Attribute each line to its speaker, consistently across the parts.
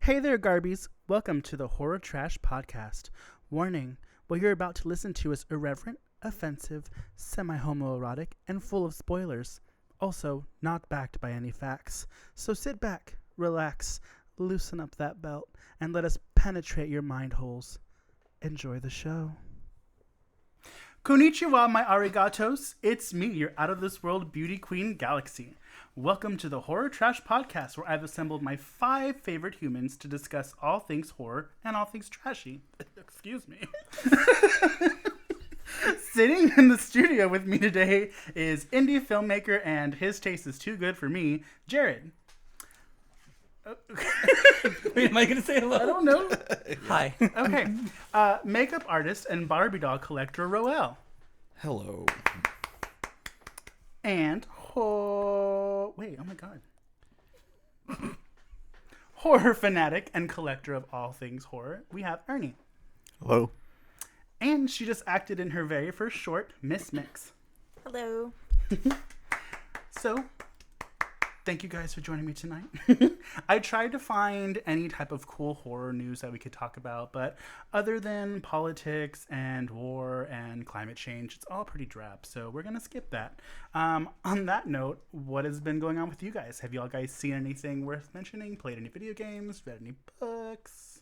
Speaker 1: Hey there, Garbies. Welcome to the Horror Trash Podcast. Warning, what you're about to listen to is irreverent, offensive, semi-homoerotic, and full of spoilers. Also, not backed by any facts. So sit back, relax, loosen up that belt, and let us penetrate your mind holes. Enjoy the show. Konnichiwa, my arigatos. It's me, your out-of-this-world beauty queen galaxy. Welcome to the Horror Trash Podcast, where I've assembled my 5 favorite humans to discuss all things horror and all things trashy. Excuse me. Sitting in the studio with me today is indie filmmaker, and his taste is too good for me, Jared.
Speaker 2: Wait, am I going to say hello?
Speaker 1: I don't know.
Speaker 2: Hi.
Speaker 1: Okay. Makeup artist and Barbie doll collector, Roel.
Speaker 3: Hello.
Speaker 1: And oh my god. Horror fanatic and collector of all things horror, we have Ernie.
Speaker 3: Hello.
Speaker 1: And she just acted in her very first short, Miss Mix.
Speaker 4: Hello.
Speaker 1: So, thank you guys for joining me tonight. I tried to find any type of cool horror news that we could talk about, but other than politics and war and climate change, it's all pretty drab. So we're going to skip that. On that note, what has been going on with you guys? Have y'all guys seen anything worth mentioning? Played any video games? Read any books?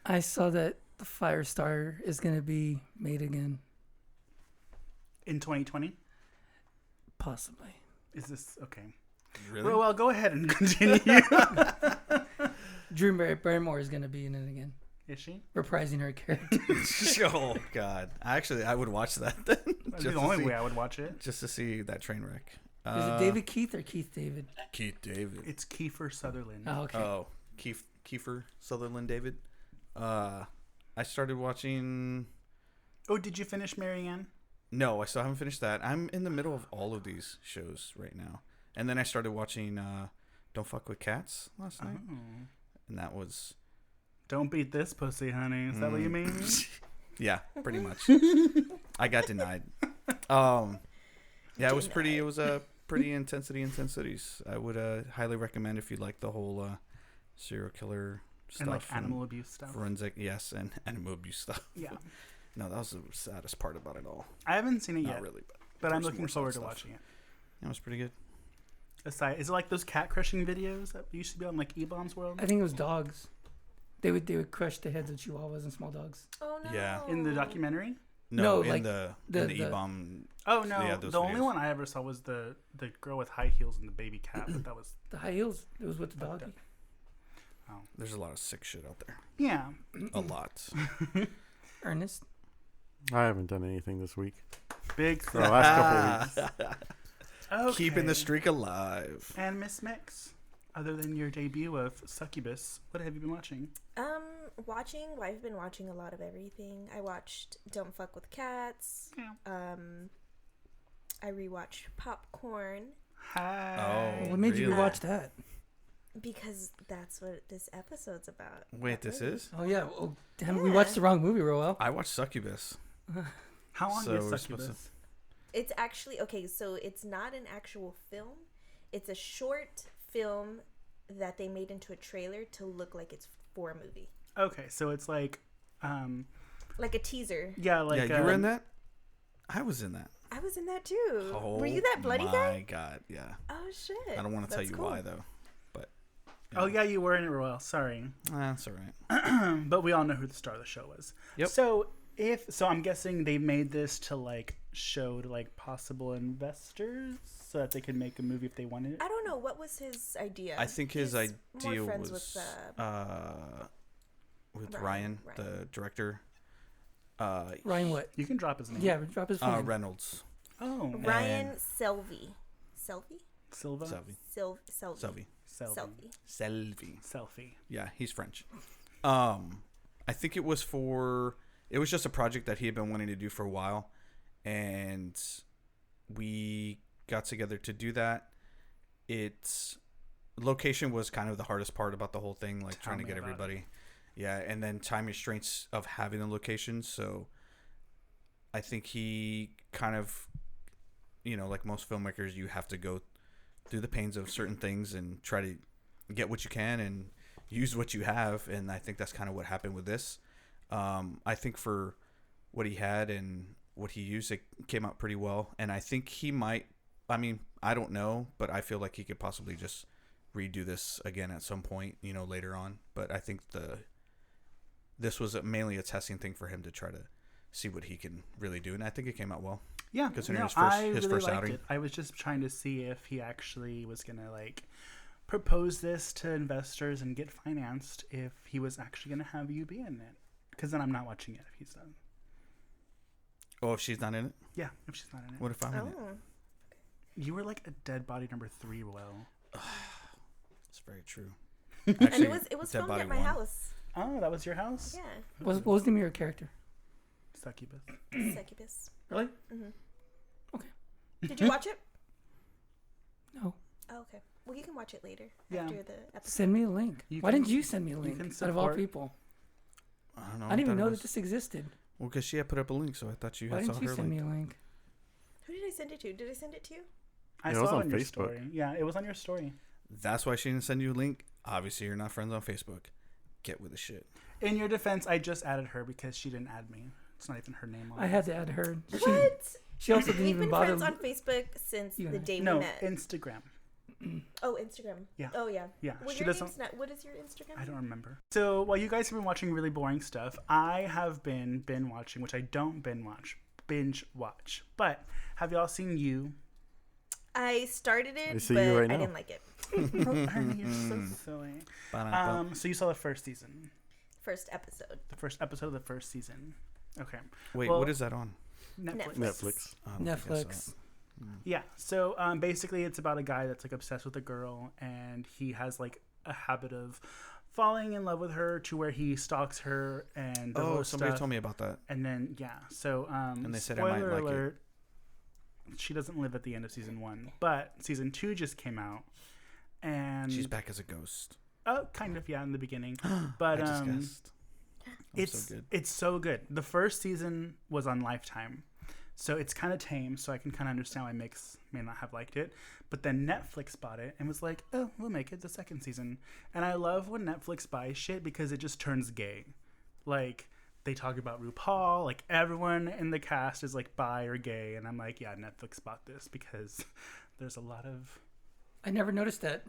Speaker 2: I saw that the Firestar is going to be made again.
Speaker 1: In 2020?
Speaker 2: Possibly.
Speaker 1: Is this okay?
Speaker 3: Really?
Speaker 1: Well, go ahead and continue.
Speaker 2: Drew Barrymore is going to be in it again.
Speaker 1: Is she?
Speaker 2: Reprising her character.
Speaker 3: Oh God! I would watch that then.
Speaker 1: That's the only way I would watch it.
Speaker 3: Just to see that train wreck.
Speaker 2: Is it David Keith or Keith David?
Speaker 3: Keith David.
Speaker 1: It's Kiefer Sutherland.
Speaker 2: Oh, okay.
Speaker 3: Oh, Kiefer Sutherland David. I started watching.
Speaker 1: Oh, did you finish Marianne?
Speaker 3: No, I still haven't finished that. I'm in the middle of all of these shows right now, and then I started watching Don't Fuck with Cats last night, and that was.
Speaker 1: Don't beat this pussy, honey. Is that what you mean?
Speaker 3: Yeah, pretty much. I got denied. Yeah, it was pretty. It was a pretty intensities. I would highly recommend if you like the whole serial killer stuff
Speaker 1: And like animal abuse stuff.
Speaker 3: forensic, yes, and animal abuse stuff.
Speaker 1: Yeah.
Speaker 3: No, that was the saddest part about it all.
Speaker 1: I haven't seen it
Speaker 3: Not
Speaker 1: yet,
Speaker 3: really,
Speaker 1: but I'm
Speaker 3: there's
Speaker 1: looking
Speaker 3: more
Speaker 1: forward to
Speaker 3: stuff.
Speaker 1: watching it.
Speaker 3: It was pretty good.
Speaker 1: Aside, is it like those cat crushing videos that used to be on like E-Bomb's World?
Speaker 2: I think it was dogs. They would crush the heads of chihuahuas and small dogs.
Speaker 4: Oh no.
Speaker 3: Yeah.
Speaker 1: In the documentary?
Speaker 3: No,
Speaker 2: like
Speaker 3: in the E-bomb.
Speaker 1: Oh no,
Speaker 3: Yeah, those
Speaker 1: the only
Speaker 3: videos.
Speaker 1: one I ever saw was the girl with high heels and the baby cat, but that was
Speaker 2: The high heels, it was with the doggy.
Speaker 3: There's a lot of sick shit out there.
Speaker 1: yeah.
Speaker 3: A lot.
Speaker 2: Ernest.
Speaker 5: I haven't done anything this week.
Speaker 1: Big
Speaker 5: For the last couple of weeks.
Speaker 1: Okay.
Speaker 3: Keeping the streak alive.
Speaker 1: And Miss Mix, other than your debut of Succubus, what have you been watching?
Speaker 4: I've been watching a lot of everything. I watched Don't Fuck with Cats.
Speaker 1: Yeah.
Speaker 4: I rewatched Popcorn
Speaker 1: Hi.
Speaker 3: Oh.
Speaker 2: What made you
Speaker 3: really?
Speaker 2: watch that?
Speaker 4: because that's what this episode's about.
Speaker 3: Wait, this is?
Speaker 2: Oh, yeah. Oh, damn, we
Speaker 4: Yeah.
Speaker 2: watched the wrong movie, Roel.
Speaker 3: I watched Succubus.
Speaker 1: How long
Speaker 3: So
Speaker 1: is
Speaker 3: we're
Speaker 1: Succubus?
Speaker 3: supposed
Speaker 4: It's actually okay. So it's not an actual film. It's a short film that they made into a trailer to look like it's for a movie,
Speaker 1: Okay, so it's like,
Speaker 4: like a teaser.
Speaker 1: yeah, like
Speaker 3: yeah, you were in that? I was in that.
Speaker 4: I was in that too.
Speaker 3: Oh,
Speaker 4: Were you that bloody
Speaker 3: my
Speaker 4: guy?
Speaker 3: God, yeah.
Speaker 4: Oh shit!
Speaker 3: I don't want to tell
Speaker 4: That's
Speaker 3: you
Speaker 4: cool.
Speaker 3: why, though. But.
Speaker 1: Oh yeah, you were in it, Roel. Sorry,
Speaker 3: That's all right.
Speaker 1: but we all know who the star of the show was.
Speaker 3: Yep.
Speaker 1: So I'm guessing they made this to like show to like possible investors so that they could make a movie if they wanted it.
Speaker 4: I don't know what was his idea.
Speaker 3: I think his
Speaker 4: He's
Speaker 3: idea
Speaker 4: more friends
Speaker 3: was with
Speaker 4: Ryan.
Speaker 3: the director.
Speaker 2: Ryan what?
Speaker 1: You can drop his name.
Speaker 2: Yeah, drop his phone.
Speaker 3: Reynolds.
Speaker 1: Oh,
Speaker 4: Ryan
Speaker 3: and-
Speaker 4: Selvey.
Speaker 1: Silva.
Speaker 3: Selvi.
Speaker 1: Selfie.
Speaker 3: Yeah, he's French. I think it was just a project that he had been wanting to do for a while, and we got together to do that. Its location was kind of the hardest part about the whole thing, like trying to get everybody. Yeah, and then time restraints of having a location. So I think he kind of, like most filmmakers, you have to go through the pains of certain things and try to get what you can and use what you have, and I think that's kind of what happened with this. I think for what he had and what he used, it came out pretty well, and I think he might. I mean, I don't know, but I feel like he could possibly just redo this again at some point, later on. But I think this was mainly a testing thing for him to try to see what he can really do, and I think it came out well.
Speaker 1: Yeah,
Speaker 3: considering his
Speaker 1: really
Speaker 3: first
Speaker 1: liked
Speaker 3: outing.
Speaker 1: it. I was just trying to see if he actually was gonna propose this to investors and get financed. If he was actually gonna have you be in it, because then I'm not watching it if he's done.
Speaker 3: Oh, if she's not in it,
Speaker 1: Yeah, if she's not in it.
Speaker 3: what if I'm in it?
Speaker 1: You were like a dead body number 3, Will.
Speaker 3: It's very true.
Speaker 4: And
Speaker 3: Actually,
Speaker 4: it was
Speaker 3: Dead
Speaker 4: filmed
Speaker 3: Body
Speaker 4: at my
Speaker 3: 1.
Speaker 4: house.
Speaker 1: Oh, that was your house?
Speaker 4: Yeah.
Speaker 2: What was the name of your character?
Speaker 1: Succubus.
Speaker 4: Succubus.
Speaker 2: Really?
Speaker 4: Mm-hmm.
Speaker 2: Okay.
Speaker 4: Did you watch it?
Speaker 2: No.
Speaker 4: Oh, okay. Well, you can watch it later
Speaker 1: Yeah.
Speaker 4: after the episode.
Speaker 2: Send me a link. Why didn't you send me a link?
Speaker 1: can
Speaker 2: Out of all
Speaker 1: support-
Speaker 2: people.
Speaker 3: I don't know.
Speaker 2: I didn't even
Speaker 3: thought it
Speaker 2: know
Speaker 3: was-
Speaker 2: that this existed.
Speaker 3: Well, because she had put up a link, so I thought you
Speaker 2: Why
Speaker 3: had saw
Speaker 2: didn't you
Speaker 3: her
Speaker 2: send
Speaker 3: link.
Speaker 2: me a link?
Speaker 4: Who did I send it to? Did I send it to you?
Speaker 1: I
Speaker 5: Yeah,
Speaker 1: saw
Speaker 5: it was
Speaker 1: it
Speaker 5: on
Speaker 1: on your
Speaker 5: Facebook.
Speaker 1: story. Yeah, it was on your story.
Speaker 3: That's why she didn't send you a link. Obviously, you're not friends on Facebook. Get with the shit.
Speaker 1: In your defense, I just added her because she didn't add me. It's not even her name on
Speaker 2: I
Speaker 1: it.
Speaker 2: had to add her.
Speaker 4: What?
Speaker 2: She also didn't
Speaker 4: We've
Speaker 2: even
Speaker 4: been
Speaker 2: bother.
Speaker 4: friends on Facebook since
Speaker 2: You
Speaker 4: the
Speaker 2: and I.
Speaker 4: day
Speaker 1: No,
Speaker 4: we met.
Speaker 1: Instagram.
Speaker 4: Oh, Instagram.
Speaker 1: Yeah.
Speaker 4: Oh, yeah.
Speaker 1: Yeah,
Speaker 4: Well,
Speaker 1: she
Speaker 4: your
Speaker 1: doesn't.
Speaker 4: name's not. What is your Instagram?
Speaker 1: I don't remember. So while you guys have been watching really boring stuff, I have been watching, which I don't binge watch. But have y'all seen You?
Speaker 4: I started it,
Speaker 5: I see
Speaker 4: but
Speaker 5: you right
Speaker 4: I
Speaker 5: now.
Speaker 4: didn't like it.
Speaker 1: Ernie, you're so silly. So you saw the first season,
Speaker 4: First episode.
Speaker 1: the first episode of the first season. Okay,
Speaker 3: Wait,
Speaker 1: well-
Speaker 3: what is that on?
Speaker 1: Netflix.
Speaker 5: Netflix.
Speaker 3: I don't think I saw
Speaker 2: Netflix.
Speaker 3: it.
Speaker 1: Yeah. So basically, it's about a guy that's obsessed with a girl, and he has a habit of falling in love with her to where he stalks her and does all
Speaker 3: Oh,
Speaker 1: this
Speaker 3: somebody
Speaker 1: stuff.
Speaker 3: told me about that.
Speaker 1: And then So
Speaker 3: And they said I might
Speaker 1: spoiler
Speaker 3: like it.
Speaker 1: alert, she doesn't live at the end of season 1, but season 2 just came out, and
Speaker 3: She's back as a ghost.
Speaker 1: kind of, yeah, in the beginning. But
Speaker 3: I just guessed.
Speaker 1: it's so good. The first season was on Lifetime, so it's kind of tame. So I can kind of understand why Mix may not have liked it. But then Netflix bought it and was like, "Oh, we'll make it the second season." And I love when Netflix buys shit because it just turns gay. They talk about RuPaul, everyone in the cast is bi or gay, and I'm like, yeah, Netflix bought this because there's a lot of.
Speaker 2: I never noticed that.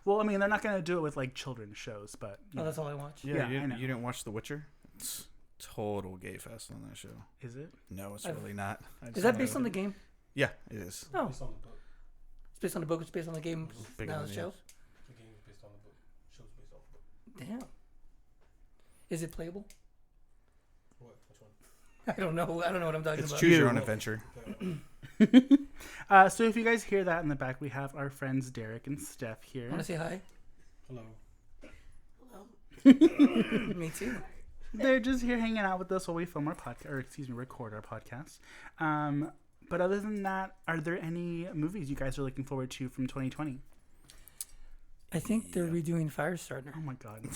Speaker 1: Well, I mean, they're not gonna do it with children's shows, but
Speaker 2: Oh, that's all I watch.
Speaker 1: Yeah, I know.
Speaker 3: you didn't watch The Witcher? It's total gay fest on that show.
Speaker 1: is it?
Speaker 3: No, it's
Speaker 2: I've-
Speaker 3: really not.
Speaker 2: Is that based on the game?
Speaker 3: Yeah, it is.
Speaker 2: No.
Speaker 6: Based on the book.
Speaker 2: It's based on the book. It's based on the game.
Speaker 3: Big
Speaker 2: Now
Speaker 3: on
Speaker 2: the
Speaker 3: it,
Speaker 2: show.
Speaker 6: The game is based on the book. Show's based off the book.
Speaker 2: Damn. Is it playable?
Speaker 6: What? Which one?
Speaker 2: I don't know. I don't know what I'm talking
Speaker 3: It's
Speaker 2: about.
Speaker 3: choose your
Speaker 1: You.
Speaker 3: own adventure.
Speaker 1: So if you guys hear that in the back, we have our friends Derek and Steph here.
Speaker 2: Want to say hi?
Speaker 6: Hello.
Speaker 2: Me too.
Speaker 1: They're just here hanging out with us while we film our podcast, or record our podcast. But other than that, are there any movies you guys are looking forward to from 2020?
Speaker 2: I think they're redoing Firestarter.
Speaker 1: Oh my god.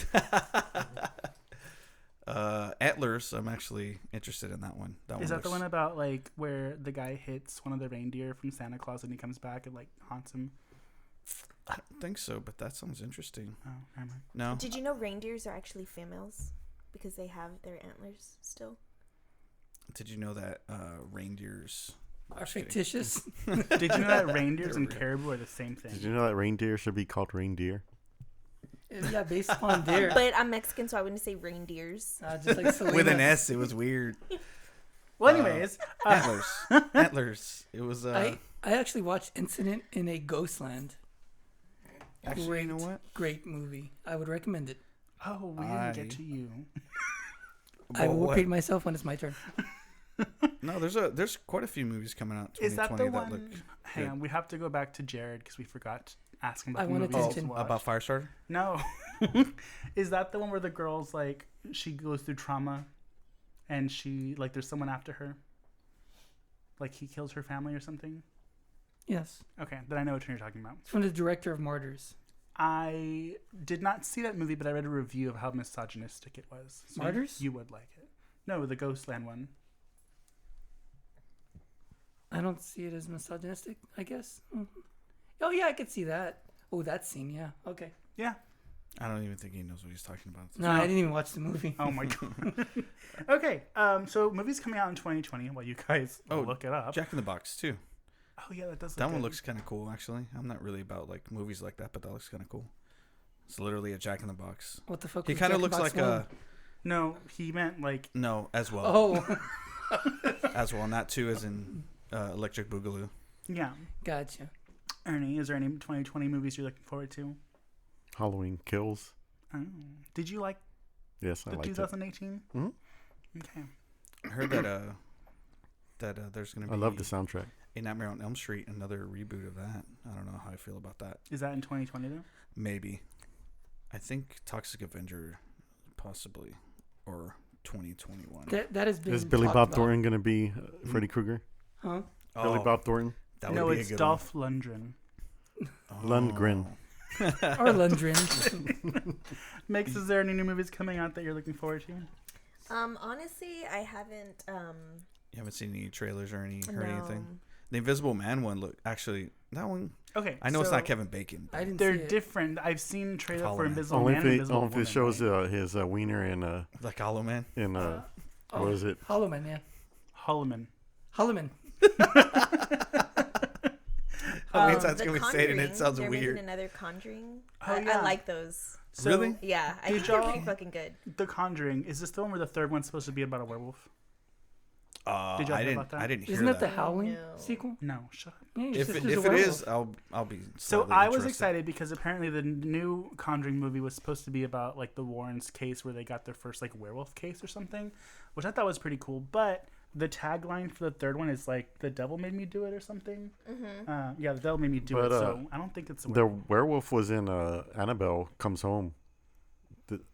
Speaker 3: Antlers, I'm actually interested in that one.
Speaker 1: Is that the one about where the guy hits one of the reindeer from Santa Claus and he comes back and haunts him?
Speaker 3: I don't think so, but that sounds interesting.
Speaker 1: Oh, never mind.
Speaker 3: No?
Speaker 4: Did you know reindeers are actually females because they have their antlers still?
Speaker 3: Did you know that reindeers
Speaker 2: Are
Speaker 3: just kidding.
Speaker 2: fictitious?
Speaker 1: Did you know that reindeers
Speaker 3: They're
Speaker 1: and
Speaker 3: real.
Speaker 1: caribou are the same thing?
Speaker 5: Did you know that reindeer should be called reindeer?
Speaker 2: Yeah, based on deer.
Speaker 4: But I'm Mexican, so I wouldn't say reindeers.
Speaker 2: Just like Selena.
Speaker 3: With an S, it was weird.
Speaker 1: Well, anyways,
Speaker 3: Antlers. Antlers. It was,
Speaker 2: I actually watched Incident in a Ghostland.
Speaker 3: actually, you know what?
Speaker 2: Great movie. I would recommend it.
Speaker 1: oh, we didn't get to you.
Speaker 2: I
Speaker 3: Well,
Speaker 2: will
Speaker 3: what?
Speaker 2: repeat myself when it's my turn.
Speaker 3: No, there's quite a few movies coming out in
Speaker 1: Is that
Speaker 3: 2020
Speaker 1: the
Speaker 3: that,
Speaker 1: one?
Speaker 3: look
Speaker 1: Hang
Speaker 3: good.
Speaker 1: on, we have to go back to Jared because we forgot to ask him
Speaker 2: I
Speaker 1: about the
Speaker 2: want
Speaker 1: movies he's
Speaker 2: attention.
Speaker 1: watched.
Speaker 3: About Firestarter?
Speaker 1: No. Is that the one where the girl's she goes through trauma and she, there's someone after her? He kills her family or something?
Speaker 2: Yes.
Speaker 1: Okay, then I know which one you're talking about.
Speaker 2: It's from the director of Martyrs.
Speaker 1: I did not see that movie, but I read a review of how misogynistic it was. So
Speaker 2: Martyrs?
Speaker 1: You would like it. No, the Ghostland one.
Speaker 2: I don't see it as misogynistic, I guess. Oh, yeah, I could see that. Oh, that scene, yeah. Okay.
Speaker 1: Yeah.
Speaker 3: I don't even think he knows what he's talking about.
Speaker 2: No, I didn't even watch the movie.
Speaker 1: Oh my god. Okay, so movies coming out in 2020. While you guys look it up.
Speaker 3: Jack in the Box too.
Speaker 1: Oh yeah, that does. Look
Speaker 3: That one
Speaker 1: good.
Speaker 3: looks kind of cool, actually. I'm not really about like movies like that, but that looks kind of cool. It's literally a Jack in the Box.
Speaker 2: What the fuck?
Speaker 3: He
Speaker 2: was
Speaker 3: kind of
Speaker 2: Jack in
Speaker 3: looks
Speaker 2: the Box
Speaker 3: like
Speaker 2: one?
Speaker 3: a
Speaker 1: No, he meant like.
Speaker 3: no as well.
Speaker 2: Oh,
Speaker 3: As well, not two as in Electric Boogaloo.
Speaker 1: Yeah.
Speaker 2: gotcha.
Speaker 1: Ernie, is there any 2020 movies you're looking forward to?
Speaker 5: Halloween Kills.
Speaker 1: Oh. Did you like
Speaker 5: Yes, I
Speaker 1: the
Speaker 5: liked it.
Speaker 1: 2018?
Speaker 5: Mhm.
Speaker 1: Okay.
Speaker 3: I heard that there's gonna be
Speaker 5: I love the soundtrack.
Speaker 3: a Nightmare on Elm Street, another reboot of that. I don't know how I feel about that.
Speaker 1: Is that in 2020 though?
Speaker 3: Maybe. I think Toxic Avenger, possibly, or 2021.
Speaker 2: That has been.
Speaker 5: Is Billy
Speaker 2: talked
Speaker 5: Bob
Speaker 2: about.
Speaker 5: Thornton going to be Freddy Krueger?
Speaker 2: Huh?
Speaker 5: Billy Bob Thornton?
Speaker 3: That would
Speaker 1: No,
Speaker 3: be a
Speaker 1: it's
Speaker 3: good
Speaker 1: Dolph Lundgren.
Speaker 3: one.
Speaker 5: Lundgren.
Speaker 2: Or Lundgren.
Speaker 1: Mix, is there any new movies coming out that you're looking forward to?
Speaker 4: Honestly, I haven't.
Speaker 3: You haven't seen any trailers or heard
Speaker 4: No.
Speaker 3: anything? The Invisible Man one, that one.
Speaker 1: Okay.
Speaker 3: I know it's
Speaker 1: so
Speaker 3: not Kevin Bacon.
Speaker 2: I didn't
Speaker 1: They're
Speaker 2: see it.
Speaker 1: different. I've seen trailer
Speaker 3: Hollow
Speaker 1: for
Speaker 3: Man.
Speaker 1: Invisible
Speaker 5: Only
Speaker 1: Man
Speaker 5: if
Speaker 1: and
Speaker 5: it,
Speaker 1: Invisible
Speaker 5: only if
Speaker 1: Woman.
Speaker 5: it shows
Speaker 1: right?
Speaker 5: his wiener in
Speaker 3: Like Hollow Man.
Speaker 5: what is it?
Speaker 2: Hollow Man, yeah.
Speaker 1: Holloman.
Speaker 2: Hollow Man.
Speaker 3: How many
Speaker 4: The
Speaker 3: times can we say it and it
Speaker 4: Conjuring,
Speaker 3: sounds
Speaker 4: they're
Speaker 3: weird?
Speaker 4: making another Conjuring.
Speaker 1: Oh,
Speaker 4: I
Speaker 1: yeah.
Speaker 4: like those.
Speaker 1: So,
Speaker 3: Really?
Speaker 4: Yeah, I
Speaker 1: Did
Speaker 4: think they're
Speaker 1: y'all-
Speaker 4: pretty fucking good.
Speaker 1: The Conjuring, is this the one where the third one's supposed to be about a werewolf? Did y'all
Speaker 3: I
Speaker 1: hear
Speaker 3: didn't.
Speaker 1: about that?
Speaker 3: I didn't hear
Speaker 2: Isn't that the
Speaker 3: that.
Speaker 2: Howling
Speaker 4: No.
Speaker 2: sequel?
Speaker 1: No, shut up.
Speaker 2: Yeah, your
Speaker 3: If
Speaker 2: sister's
Speaker 3: it
Speaker 2: a
Speaker 3: is,
Speaker 2: werewolf.
Speaker 3: I'll be.
Speaker 1: So
Speaker 3: slightly
Speaker 1: I was
Speaker 3: interested.
Speaker 1: excited because apparently the new Conjuring movie was supposed to be about like the Warrens case where they got their first like werewolf case or something, which I thought was pretty cool. But the tagline for the third one is like "the devil made me do it" or something.
Speaker 4: Mm-hmm.
Speaker 1: Yeah, the devil made me do
Speaker 5: But,
Speaker 1: it. So I don't think it's a
Speaker 5: The
Speaker 1: werewolf.
Speaker 5: werewolf was in Annabelle Comes Home. Did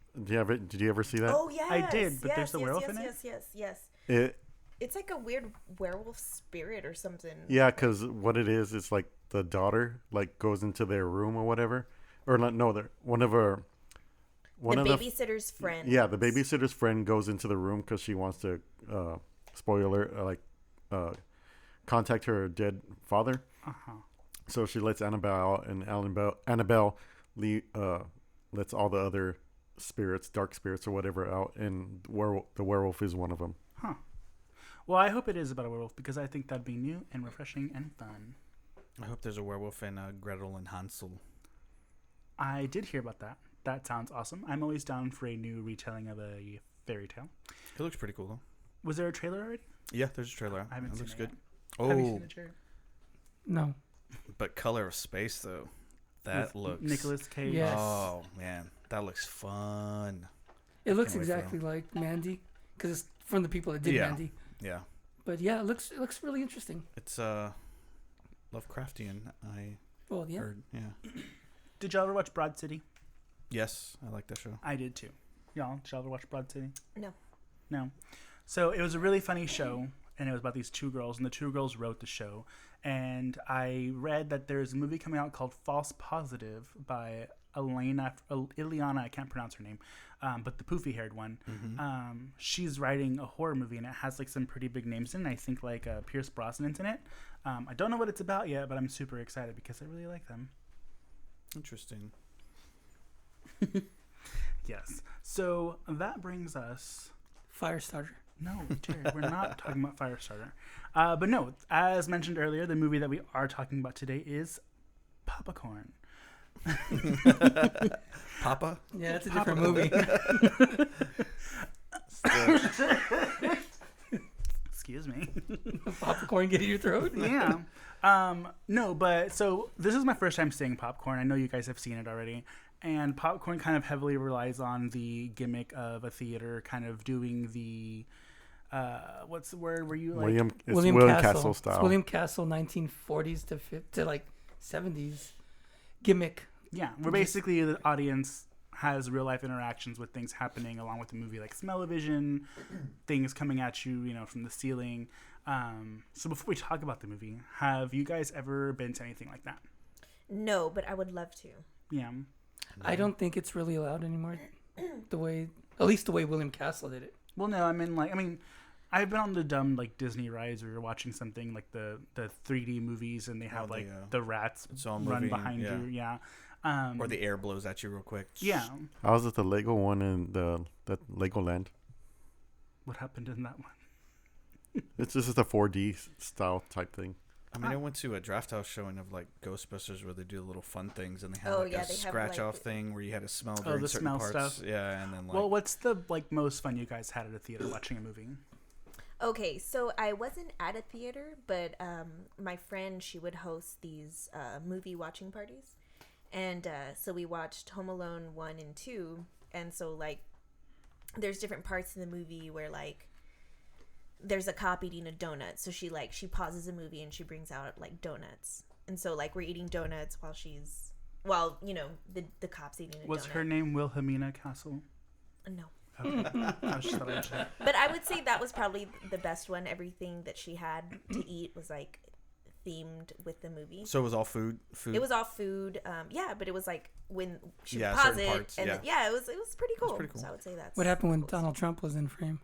Speaker 5: you ever see that?
Speaker 4: Oh yes,
Speaker 1: I did, but
Speaker 4: yes,
Speaker 1: there's a
Speaker 4: yes,
Speaker 1: werewolf
Speaker 4: yes,
Speaker 1: in it?
Speaker 4: Yes.
Speaker 5: It
Speaker 4: It's like a weird werewolf spirit or something.
Speaker 5: Yeah, because what it is, it's like the daughter like goes into their room or whatever, or not. No, they're one of her. One
Speaker 4: The
Speaker 5: of
Speaker 4: babysitter's friend.
Speaker 5: Yeah, the babysitter's friend goes into the room because she wants to, spoiler, contact her dead father. So she lets Annabelle out, and Annabelle lets all the other spirits, dark spirits or whatever, out, and the werewolf is one of them.
Speaker 1: Well, I hope it is about a werewolf because I think that'd be new and refreshing and fun.
Speaker 3: I hope there's a werewolf in Gretel and Hansel.
Speaker 1: I did hear about that. That sounds awesome. I'm always down for a new retelling of a fairy tale.
Speaker 3: It looks pretty cool though.
Speaker 1: Was there a trailer already?
Speaker 3: Yeah, there's a trailer.
Speaker 1: I haven't
Speaker 3: It
Speaker 1: seen
Speaker 3: looks
Speaker 1: it
Speaker 3: good.
Speaker 1: yet. Have you
Speaker 3: Oh,
Speaker 1: seen it, Jared?
Speaker 2: No.
Speaker 3: but Color of Space though, that
Speaker 1: With
Speaker 3: looks.
Speaker 1: Nicolas Cage.
Speaker 2: Yes.
Speaker 3: Oh man, that looks fun.
Speaker 2: It looks
Speaker 3: Can't wait for
Speaker 2: exactly like Mandy, because it's from the people that did
Speaker 3: Yeah.
Speaker 2: Mandy.
Speaker 3: Yeah,
Speaker 2: But yeah, it looks really interesting.
Speaker 3: it's Lovecraftian. I
Speaker 2: Well, yeah.
Speaker 3: heard. Yeah.
Speaker 1: Did y'all ever watch Broad City?
Speaker 3: Yes, I like that show.
Speaker 1: I did too. Y'all, did y'all ever watch Broad City?
Speaker 4: No.
Speaker 1: No. So it was a really funny show, and it was about these two girls, and the two girls wrote the show. And I read that there's a movie coming out called False Positive by Ileana, I can't pronounce her name, but the poofy-haired one. She's writing a horror movie, and it has like some pretty big names in it. I think like Pierce Brosnan's in it. I don't know what it's about yet, but I'm super excited because I really like them.
Speaker 3: Interesting.
Speaker 1: Yes. So that brings us...
Speaker 2: Firestarter.
Speaker 1: No, Jared, we're not talking about Firestarter. But no, as mentioned earlier, the movie that we are talking about today is Popcorn.
Speaker 3: Papa.
Speaker 2: Yeah, that's a different movie.
Speaker 1: Excuse me.
Speaker 2: Popcorn get in your throat.
Speaker 1: Yeah. No, but so this is my first time seeing Popcorn. I know you guys have seen it already. And Popcorn kind of heavily relies on the gimmick of a theater kind of doing the what's the word where you like
Speaker 5: William Castle style.
Speaker 2: It's William Castle 1940s to like 70s gimmick.
Speaker 1: Yeah, where basically the audience has real life interactions with things happening along with the movie, like smell-o-vision, things coming at you, from the ceiling. So before we talk about the movie, have you guys ever been to anything like that?
Speaker 4: No, but I would love to.
Speaker 1: Yeah.
Speaker 2: I don't think it's really allowed anymore. At least the way William Castle did it.
Speaker 1: Well, no, I've been on the dumb like Disney rides where you're watching something like the 3D movies and they have
Speaker 3: Oh,
Speaker 1: the rats
Speaker 3: it's all
Speaker 1: run
Speaker 3: moving,
Speaker 1: behind
Speaker 3: yeah.
Speaker 1: you. Yeah.
Speaker 3: Or the air blows at you real quick.
Speaker 1: Yeah.
Speaker 5: I was at the Lego one in that Legoland.
Speaker 1: What happened in that one?
Speaker 5: It's just a 4D style type thing.
Speaker 3: I mean, I went to a draft house showing of like Ghostbusters where they do little fun things, and they have
Speaker 4: Oh,
Speaker 3: like
Speaker 4: yeah,
Speaker 3: a
Speaker 4: they have,
Speaker 3: scratch
Speaker 4: like,
Speaker 3: off thing where you had to smell during
Speaker 1: the
Speaker 3: certain
Speaker 1: smell
Speaker 3: parts.
Speaker 1: stuff.
Speaker 3: Yeah, and then like
Speaker 1: Well, what's the like most fun you guys had at a theater watching a movie?
Speaker 4: Okay, so I wasn't at a theater, but my friend, she would host these movie watching parties. And so we watched Home Alone 1 and 2. And so, like, there's different parts in the movie where, like, there's a cop eating a donut. So she pauses the movie and she brings out, like, donuts. And so, like, we're eating donuts while you know, the cop's eating a donut.
Speaker 1: Was her name Wilhelmina Castle?
Speaker 4: No.
Speaker 1: Okay. I was just thought I'd check.
Speaker 4: But I would say that was probably the best one. Everything that she had to eat was, like, themed with the movie.
Speaker 3: So it was all food.
Speaker 4: It was all food. Yeah, but it was like when she would
Speaker 3: Yeah,
Speaker 4: pause
Speaker 3: certain
Speaker 4: it,
Speaker 3: parts,
Speaker 4: and
Speaker 3: yeah.
Speaker 4: it was pretty cool.
Speaker 3: pretty cool.
Speaker 4: So I would say that's
Speaker 2: What happened when Donald Trump was in frame?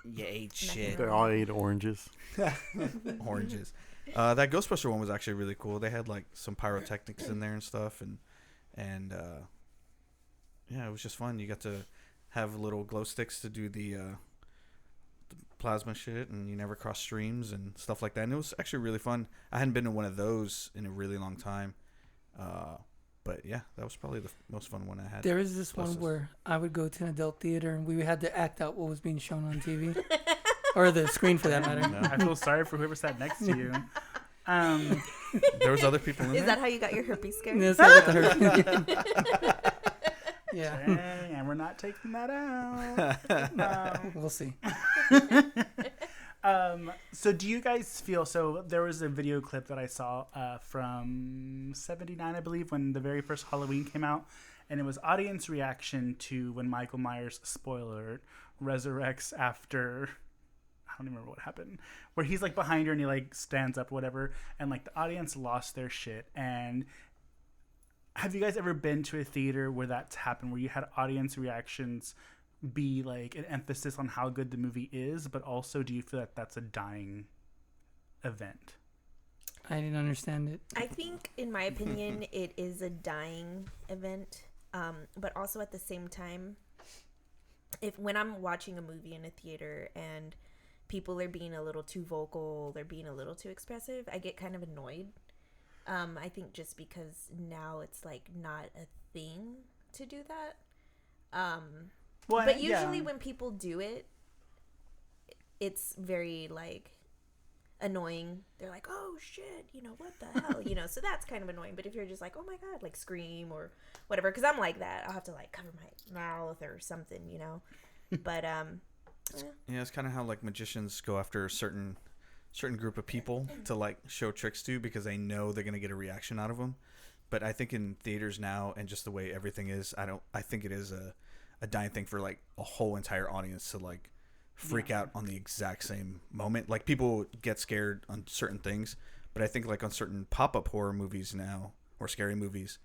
Speaker 3: You ate
Speaker 4: shit.
Speaker 5: They all ate oranges.
Speaker 3: Oranges. That Ghostbuster one was actually really cool. They had like some pyrotechnics in there and stuff, and yeah, it was just fun. You got to have little glow sticks to do the plasma shit, and you never cross streams and stuff like that. And it was actually really fun. I hadn't been to one of those in a really long time, but yeah, that was probably the most fun one I had.
Speaker 2: There is this one where I would go to an adult theater and we had to act out what was being shown on TV. Or the screen, for that matter.
Speaker 3: No.
Speaker 1: I feel sorry for whoever sat next to you.
Speaker 3: There was other people in
Speaker 4: Is
Speaker 3: there.
Speaker 4: that how you got your herpes scare?
Speaker 2: Yes, I got the herpes. Yeah.
Speaker 1: Dang, and we're not taking that out.
Speaker 2: We'll see.
Speaker 1: So do you guys feel, so there was a video clip that I saw from 79, I believe, when the very first Halloween came out, and it was audience reaction to when Michael Myers, spoiler alert, resurrects after, I don't even remember what happened, where he's like behind her and he like stands up or whatever, and like the audience lost their shit. And have you guys ever been to a theater where that's happened, where you had audience reactions be like an emphasis on how good the movie is, but also do you feel that that's a dying event?
Speaker 2: I didn't understand it.
Speaker 4: I think, in my opinion, it is a dying event. But also at the same time, when I'm watching a movie in a theater and people are being a little too vocal, they're being a little too expressive, I get kind of annoyed. I think just because now it's like not a thing to do that. But usually when people do it, it's very like annoying. They're like, oh shit, you know, what the hell, you know, so that's kind of annoying. But if you're just like, oh my god, like scream or whatever, because I'm like that, I'll have to like cover my mouth or something, you know. But
Speaker 3: Yeah, it's kind of how like magicians go after a certain group of people to like show tricks to, because they know they're gonna get a reaction out of them. But I think in theaters now, and just the way everything is, I think it is a dying thing for like a whole entire audience to like freak out on the exact same moment. Like people get scared on certain things, but I think like on certain pop-up horror movies now, or scary movies,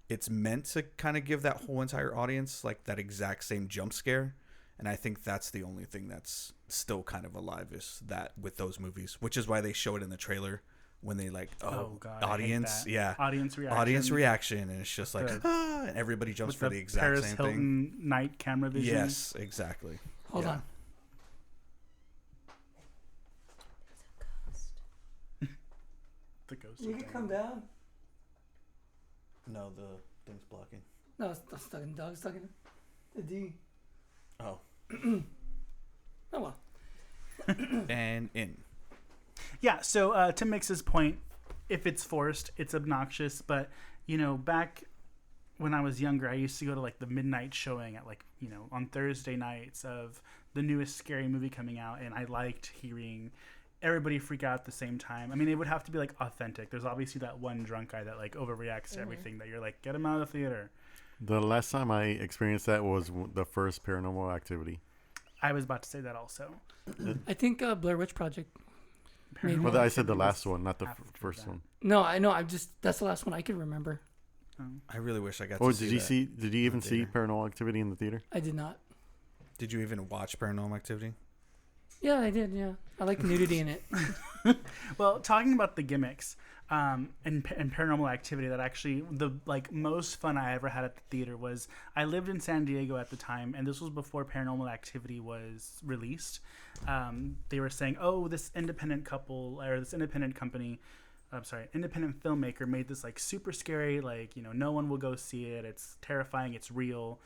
Speaker 3: it's meant to kind of give that whole entire audience like that exact same jump scare. And I think that's the only thing that's still kind of alive, is that with those movies, which is why they show it in the trailer when they like,
Speaker 1: God,
Speaker 3: audience, yeah,
Speaker 1: audience reaction,
Speaker 3: and it's just like, and everybody jumps for the exact
Speaker 1: Paris
Speaker 3: same
Speaker 1: Hilton
Speaker 3: thing.
Speaker 1: night camera vision.
Speaker 3: Yes, exactly.
Speaker 2: Hold on.
Speaker 1: The ghost.
Speaker 2: You can come down.
Speaker 3: No, the thing's blocking.
Speaker 2: No, it's stuck in the dog, stuck in the D.
Speaker 3: Oh.
Speaker 2: Oh well.
Speaker 3: And in.
Speaker 1: Yeah, so to Mix's point, if it's forced, it's obnoxious. But, you know, back when I was younger, I used to go to, like, the midnight showing at, like, you know, on Thursday nights of the newest scary movie coming out. And I liked hearing everybody freak out at the same time. I mean, it would have to be, like, authentic. There's obviously that one drunk guy that, like, overreacts to everything that you're like, get him out of the theater.
Speaker 5: The last time I experienced that was the first Paranormal Activity.
Speaker 1: I was about to say that also.
Speaker 2: I think Blair Witch Project. Maybe.
Speaker 5: Well, I said the last one, not the
Speaker 1: After
Speaker 5: first
Speaker 1: that.
Speaker 5: one.
Speaker 2: No, I know. That's the last one I can remember.
Speaker 3: I really wish I got
Speaker 5: Oh,
Speaker 3: to see
Speaker 5: did you
Speaker 3: that.
Speaker 5: see? Did you even see
Speaker 3: theater.
Speaker 5: Paranormal Activity in the theater?
Speaker 2: I did not.
Speaker 3: Did you even watch Paranormal Activity?
Speaker 2: Yeah, I did. Yeah, I like nudity in it.
Speaker 1: Well, talking about the gimmicks, and Paranormal Activity that actually the like most fun I ever had at the theater was I lived in San Diego at the time, and this was before Paranormal Activity was released. They were saying, oh, this independent couple or this independent company, independent filmmaker made this like super scary, like, you know, no one will go see it. It's terrifying. It's real.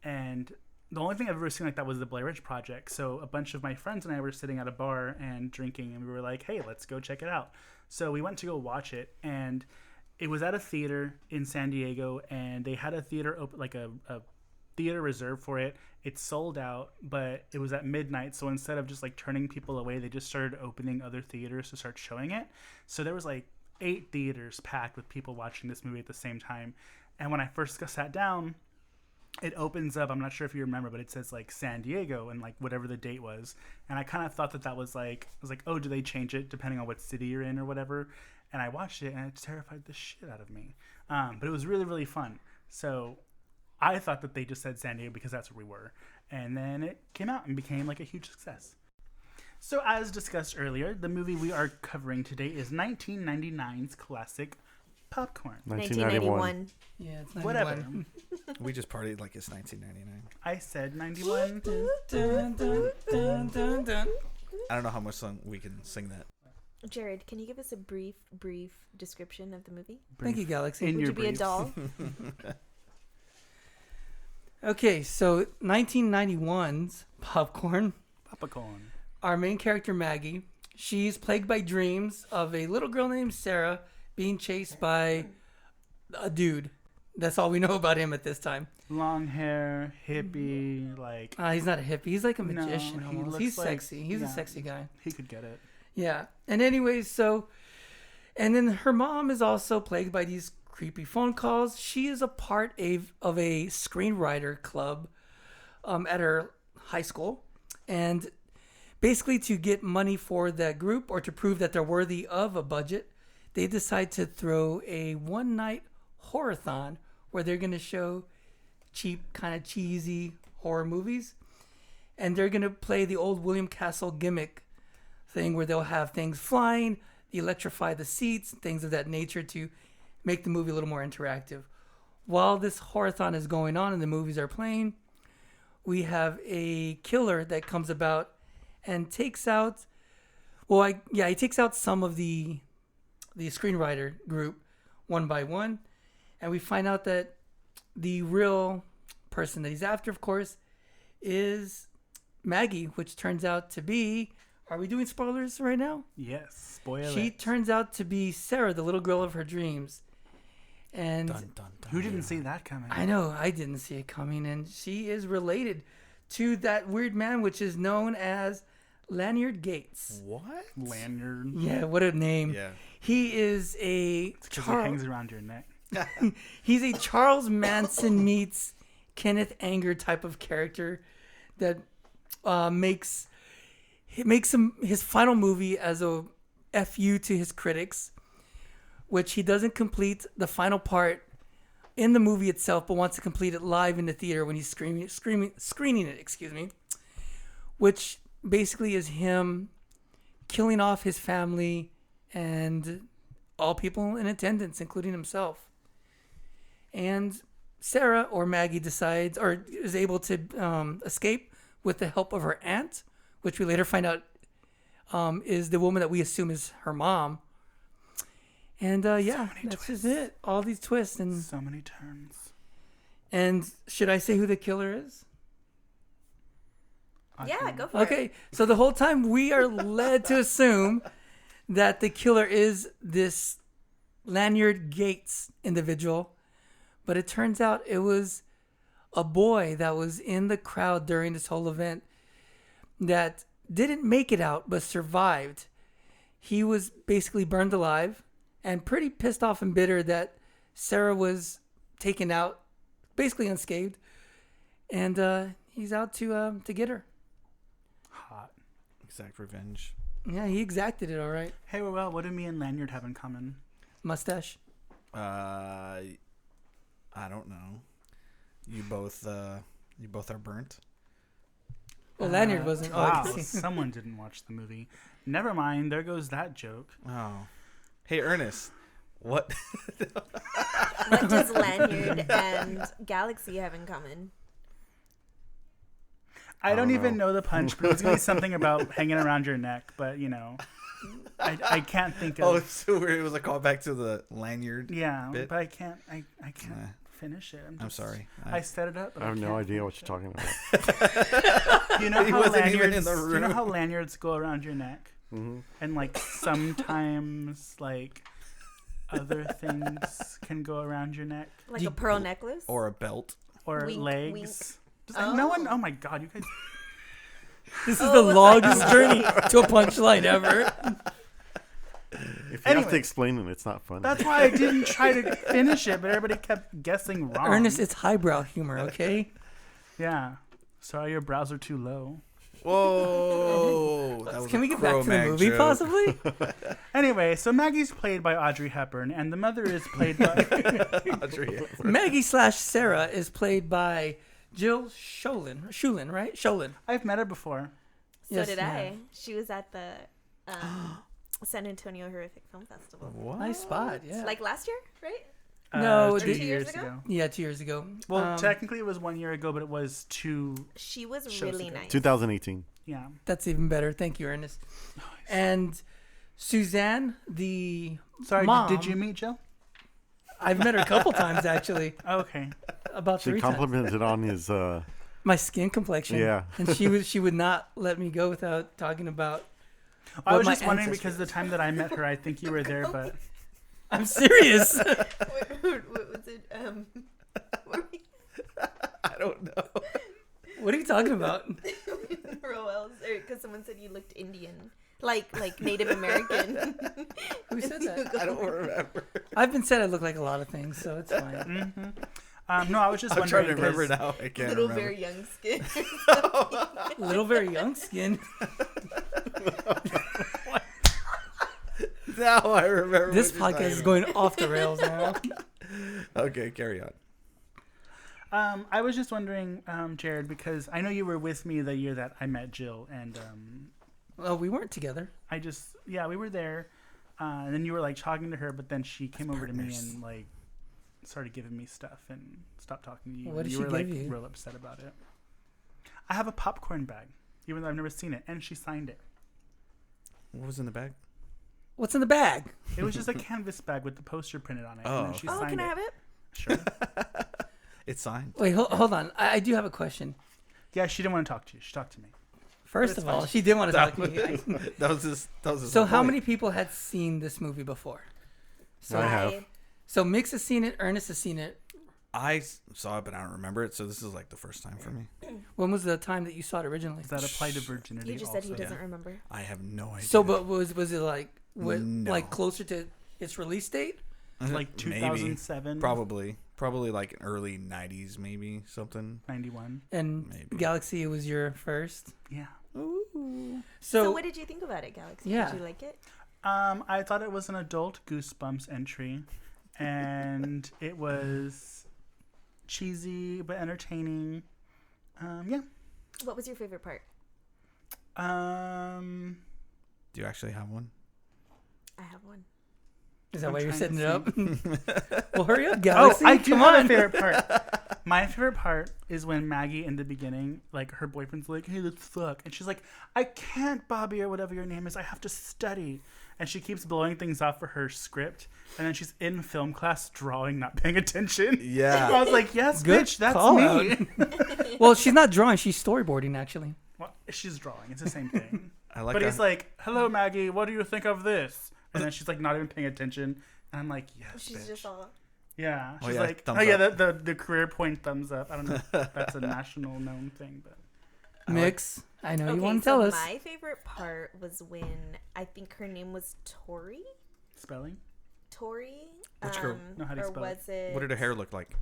Speaker 1: And the only thing I've ever seen like that was the Blair Witch Project. So a bunch of my friends and I were sitting at a bar and drinking, and we were like, hey, let's go check it out. So we went to go watch it, and it was at a theater in San Diego, and they had a theater open, like a theater reserved for it. It sold out, but it was at midnight. So instead of just like turning people away, they just started opening other theaters to start showing it. So there was like 8 theaters packed with people watching this movie at the same time. And when I first sat down, it opens up, I'm not sure if you remember, but it says like San Diego and like whatever the date was. And I kind of thought that was like, I was like, oh, do they change it depending on what city you're in or whatever? And I watched it, and it terrified the shit out of me. But it was really, really fun. So I thought that they just said San Diego because that's where we were. And then it came out and became like a huge success. So as discussed earlier, the movie we are covering today is 1999's classic Popcorn.
Speaker 5: 1991.
Speaker 2: Yeah, it's 91.
Speaker 1: Whatever.
Speaker 3: We just partied like it's 1999.
Speaker 1: I said 91.
Speaker 2: Dun, dun, dun, dun, dun.
Speaker 3: I don't know how much song we can sing that.
Speaker 4: Jared, can you give us a brief description of the movie?
Speaker 2: Thank you, Galaxy.
Speaker 1: In
Speaker 4: Would
Speaker 1: your
Speaker 4: you be a
Speaker 1: briefs.
Speaker 4: doll?
Speaker 2: Okay, so 1991's Popcorn.
Speaker 1: Popcorn.
Speaker 2: Our main character, Maggie, she's plagued by dreams of a little girl named Sarah being chased by a dude. That's all we know about him at this time.
Speaker 1: Long hair, hippie, like
Speaker 2: He's not a hippie. He's like a
Speaker 1: No,
Speaker 2: magician
Speaker 1: he
Speaker 2: almost.
Speaker 1: looks
Speaker 2: He's
Speaker 1: like-
Speaker 2: sexy. He's a
Speaker 1: yeah.
Speaker 2: sexy guy.
Speaker 1: he could get it.
Speaker 2: Yeah. And anyways, and then her mom is also plagued by these creepy phone calls. She is a part of a screenwriter club at her high school. And basically to get money for that group or to prove that they're worthy of a budget, they decide to throw a one-night horror-thon where they're going to show cheap, kind of cheesy horror movies. And they're going to play the old William Castle gimmick thing where they'll have things flying, electrify the seats, things of that nature to make the movie a little more interactive. While this horror-thon is going on and the movies are playing, we have a killer that comes about and takes out, he takes out some of the screenwriter group one by one. And we find out that the real person that he's after, of course, is Maggie, which turns out to be, are we doing spoilers right now?
Speaker 1: Yes, spoiler.
Speaker 2: She turns out to be Sarah, the little girl of her dreams. And
Speaker 3: Dun, dun, dun.
Speaker 1: Who didn't see that coming?
Speaker 2: I know, I didn't see it coming. And she is related to that weird man, which is known as Lanyard Gates.
Speaker 3: What?
Speaker 1: Lanyard.
Speaker 2: Yeah, what a name.
Speaker 3: Yeah.
Speaker 2: He is a
Speaker 1: Because it hangs around your neck.
Speaker 2: He's a Charles Manson meets Kenneth Anger type of character that makes him his final movie as a FU to his critics, which he doesn't complete the final part in the movie itself, but wants to complete it live in the theater when he's screening it, which basically is him killing off his family and all people in attendance, including himself. And Sarah, or Maggie, decides or is able to escape with the help of her aunt, which we later find out is the woman that we assume is her mom. And that's just it. All these twists and
Speaker 1: So many turns.
Speaker 2: And should I say who the killer is?
Speaker 4: Yeah, go for it.
Speaker 2: Okay, so the whole time we are led to assume that the killer is this Lanyard Gates individual, but it turns out it was a boy that was in the crowd during this whole event that didn't make it out but survived. He was basically burned alive and pretty pissed off and bitter that Sarah was taken out, basically unscathed, and he's out to get her.
Speaker 1: Hot.
Speaker 3: Exact revenge.
Speaker 2: Yeah, he exacted it all right.
Speaker 1: Hey, well, what do me and Lanyard have in common?
Speaker 2: Mustache.
Speaker 3: I don't know. You both are burnt.
Speaker 2: Well, Lanyard wasn't. Oh, I
Speaker 1: Wow,
Speaker 2: can see.
Speaker 1: someone didn't watch the movie. Never mind. There goes that joke.
Speaker 3: Oh. Hey, Ernest. What?
Speaker 4: What does Lanyard and Galaxy have in common?
Speaker 1: I don't
Speaker 5: don't
Speaker 1: even
Speaker 5: know.
Speaker 1: know the punch, but it's gonna be something about hanging around your neck. But I can't think of.
Speaker 3: Oh, so weird. It was a callback to the lanyard.
Speaker 1: Yeah,
Speaker 3: bit?
Speaker 1: but I can't
Speaker 3: Nah.
Speaker 1: finish it.
Speaker 3: I'm sorry.
Speaker 1: I set it up. But
Speaker 5: I have no
Speaker 1: can't
Speaker 5: idea
Speaker 1: finish
Speaker 5: what you're
Speaker 1: it.
Speaker 5: talking about.
Speaker 1: You know
Speaker 3: He
Speaker 1: how
Speaker 3: wasn't even
Speaker 1: lanyards?
Speaker 3: in the
Speaker 1: You know
Speaker 3: room.
Speaker 1: how lanyards go around your neck,
Speaker 5: Hmm.
Speaker 1: and like sometimes like other things can go around your neck
Speaker 4: Like a pearl necklace?
Speaker 3: Or a belt.
Speaker 1: or
Speaker 4: Wink,
Speaker 1: legs.
Speaker 4: wink.
Speaker 1: Just like, no one. Oh my god, you guys.
Speaker 2: This is the longest journey to a punchline ever.
Speaker 5: If you have
Speaker 1: Anyway.
Speaker 5: to explain it, it's not funny.
Speaker 1: That's why I didn't try to finish it, but everybody kept guessing wrong.
Speaker 2: Ernest, it's highbrow humor, okay?
Speaker 1: Yeah. Sorry, your brows are too low.
Speaker 3: Whoa. That was
Speaker 2: Can
Speaker 3: a
Speaker 2: we get back to the
Speaker 3: Cro-Mag
Speaker 2: movie,
Speaker 3: joke.
Speaker 2: possibly?
Speaker 1: Anyway, so Maggie's played by Audrey Hepburn, and the mother is played by.
Speaker 3: Audrey Hepburn.
Speaker 2: Maggie / Sarah is played by Jill Sholin, right? Sholin.
Speaker 1: I've met her before.
Speaker 4: So
Speaker 2: Yes,
Speaker 4: did
Speaker 2: yeah.
Speaker 4: I. She was at the San Antonio Horrific Film Festival.
Speaker 3: What?
Speaker 2: Nice spot, yeah.
Speaker 4: Like last year, right?
Speaker 2: No,
Speaker 1: 2
Speaker 2: the-
Speaker 4: 2
Speaker 1: years
Speaker 4: years
Speaker 1: ago.
Speaker 2: Yeah, 2 years ago.
Speaker 1: Well, technically it was 1 year ago, but it was 2.
Speaker 4: She was
Speaker 1: Shows
Speaker 4: really
Speaker 1: ago.
Speaker 4: nice.
Speaker 5: 2018.
Speaker 1: Yeah.
Speaker 2: That's even better. Thank you, Ernest. And Suzanne, the
Speaker 1: Sorry,
Speaker 2: mom.
Speaker 1: did you meet Jill?
Speaker 2: I've met her a couple times, actually.
Speaker 1: Okay.
Speaker 2: About
Speaker 5: She
Speaker 2: 3 times.
Speaker 5: complimented on his.
Speaker 2: My skin complexion.
Speaker 5: Yeah.
Speaker 2: And she would not let me go without talking about.
Speaker 1: I
Speaker 2: what
Speaker 1: was
Speaker 2: my
Speaker 1: just wondering
Speaker 2: ancestry
Speaker 1: because the time that I met her, I think you were there, but
Speaker 2: I'm serious.
Speaker 4: what was it?
Speaker 3: I don't know.
Speaker 2: What are you talking about?
Speaker 4: Roel's, because someone said you looked Indian, like Native American.
Speaker 2: Who said that?
Speaker 3: I don't remember.
Speaker 2: I've been said I look like a lot of things, so it's fine.
Speaker 1: no, I was just
Speaker 3: I'm
Speaker 1: wondering
Speaker 3: trying to remember
Speaker 1: because
Speaker 3: now. I can't
Speaker 4: Little
Speaker 3: remember.
Speaker 4: very young skin.
Speaker 2: Little, very young skin.
Speaker 3: Now I remember.
Speaker 2: This
Speaker 3: what you're
Speaker 2: podcast is
Speaker 3: talking
Speaker 2: going off the rails now.
Speaker 3: about. Okay, carry on.
Speaker 1: I was just wondering, Jared, because I know you were with me the year that I met Jill, and
Speaker 2: Well, we weren't together.
Speaker 1: we were there, and then you were like talking to her, but then she came over to me
Speaker 3: partners.
Speaker 1: and like started giving me stuff and stopped talking to you.
Speaker 2: What
Speaker 1: and
Speaker 2: did
Speaker 1: you
Speaker 2: she
Speaker 1: were like
Speaker 2: give you?
Speaker 1: real upset about it. I have a popcorn bag, even though I've never seen it, and she signed it.
Speaker 3: What was in the bag?
Speaker 2: What's in the bag?
Speaker 1: It was just a canvas bag with the poster printed on it,
Speaker 3: Oh.
Speaker 1: and then she
Speaker 4: Oh,
Speaker 1: signed
Speaker 4: can
Speaker 1: it.
Speaker 4: I have it?
Speaker 1: Sure.
Speaker 3: It's signed.
Speaker 2: Wait, hold on. I do have a question.
Speaker 1: Yeah, she didn't want to talk to you. She talked to me.
Speaker 2: First
Speaker 1: It's
Speaker 2: of all,
Speaker 1: fine.
Speaker 2: she did want to
Speaker 3: That
Speaker 2: talk to me.
Speaker 3: That was his.
Speaker 2: So how
Speaker 3: point.
Speaker 2: many people had seen this movie before? So,
Speaker 5: I have.
Speaker 2: So Mix has seen it. Ernest has seen it.
Speaker 3: I saw it, but I don't remember it. So this is like the first time for me.
Speaker 2: When was the time that you saw it originally?
Speaker 1: Does that apply to virginity?
Speaker 4: He just
Speaker 1: also?
Speaker 4: said he doesn't remember.
Speaker 3: I have no idea.
Speaker 2: So, but was it like
Speaker 3: No.
Speaker 2: like closer to its release date?
Speaker 1: Like
Speaker 3: Maybe.
Speaker 1: 2007,
Speaker 3: Probably like early '90s, maybe something.
Speaker 1: 91.
Speaker 2: And
Speaker 3: Maybe.
Speaker 2: Galaxy was your first.
Speaker 1: Yeah.
Speaker 4: So what did you think about it, Galaxy?
Speaker 2: Yeah.
Speaker 4: Did you like it?
Speaker 1: I thought it was an adult Goosebumps entry, and it was cheesy but entertaining. Yeah.
Speaker 4: What was your favorite part?
Speaker 1: Um,
Speaker 3: Do you actually have one?
Speaker 4: I have one.
Speaker 2: Is that
Speaker 1: I'm
Speaker 2: why you're
Speaker 1: trying
Speaker 2: setting
Speaker 1: to
Speaker 2: it up? Well, hurry up,
Speaker 1: oh,
Speaker 2: Galaxy.
Speaker 1: I do
Speaker 2: Come
Speaker 1: have
Speaker 2: on.
Speaker 1: a favorite part. My favorite part is when Maggie, in the beginning, like her boyfriend's like, "Hey, let's fuck," and she's like, "I can't, Bobby, or whatever your name is. I have to study." And she keeps blowing things off for her script, and then she's in film class drawing, not paying attention.
Speaker 3: Yeah.
Speaker 1: I was like, "Yes,
Speaker 2: Good
Speaker 1: bitch, that's
Speaker 2: call
Speaker 1: me."
Speaker 2: Well, she's not drawing. She's storyboarding, actually.
Speaker 1: Well, she's drawing. It's the same thing.
Speaker 3: I like.
Speaker 1: But
Speaker 3: that.
Speaker 1: he's like, "Hello, Maggie. What do you think of this?" And then she's like, not even paying attention. And I'm like, "Yes,
Speaker 4: She's
Speaker 1: bitch."
Speaker 4: just all.
Speaker 1: Yeah.
Speaker 3: Oh,
Speaker 1: She's
Speaker 3: yeah,
Speaker 1: like,
Speaker 3: thumbs
Speaker 1: "Oh yeah,
Speaker 3: up.
Speaker 1: the career point thumbs up." I don't know if that's a national known thing, but
Speaker 2: Mix. I know you
Speaker 4: Okay,
Speaker 2: want to
Speaker 4: so
Speaker 2: tell us.
Speaker 4: my favorite part was when I think her name was Tori.
Speaker 1: spelling.
Speaker 4: Tori.
Speaker 3: Which girl?
Speaker 1: No, how do you
Speaker 4: or
Speaker 1: spell it?
Speaker 4: was it?
Speaker 3: What did her hair look like?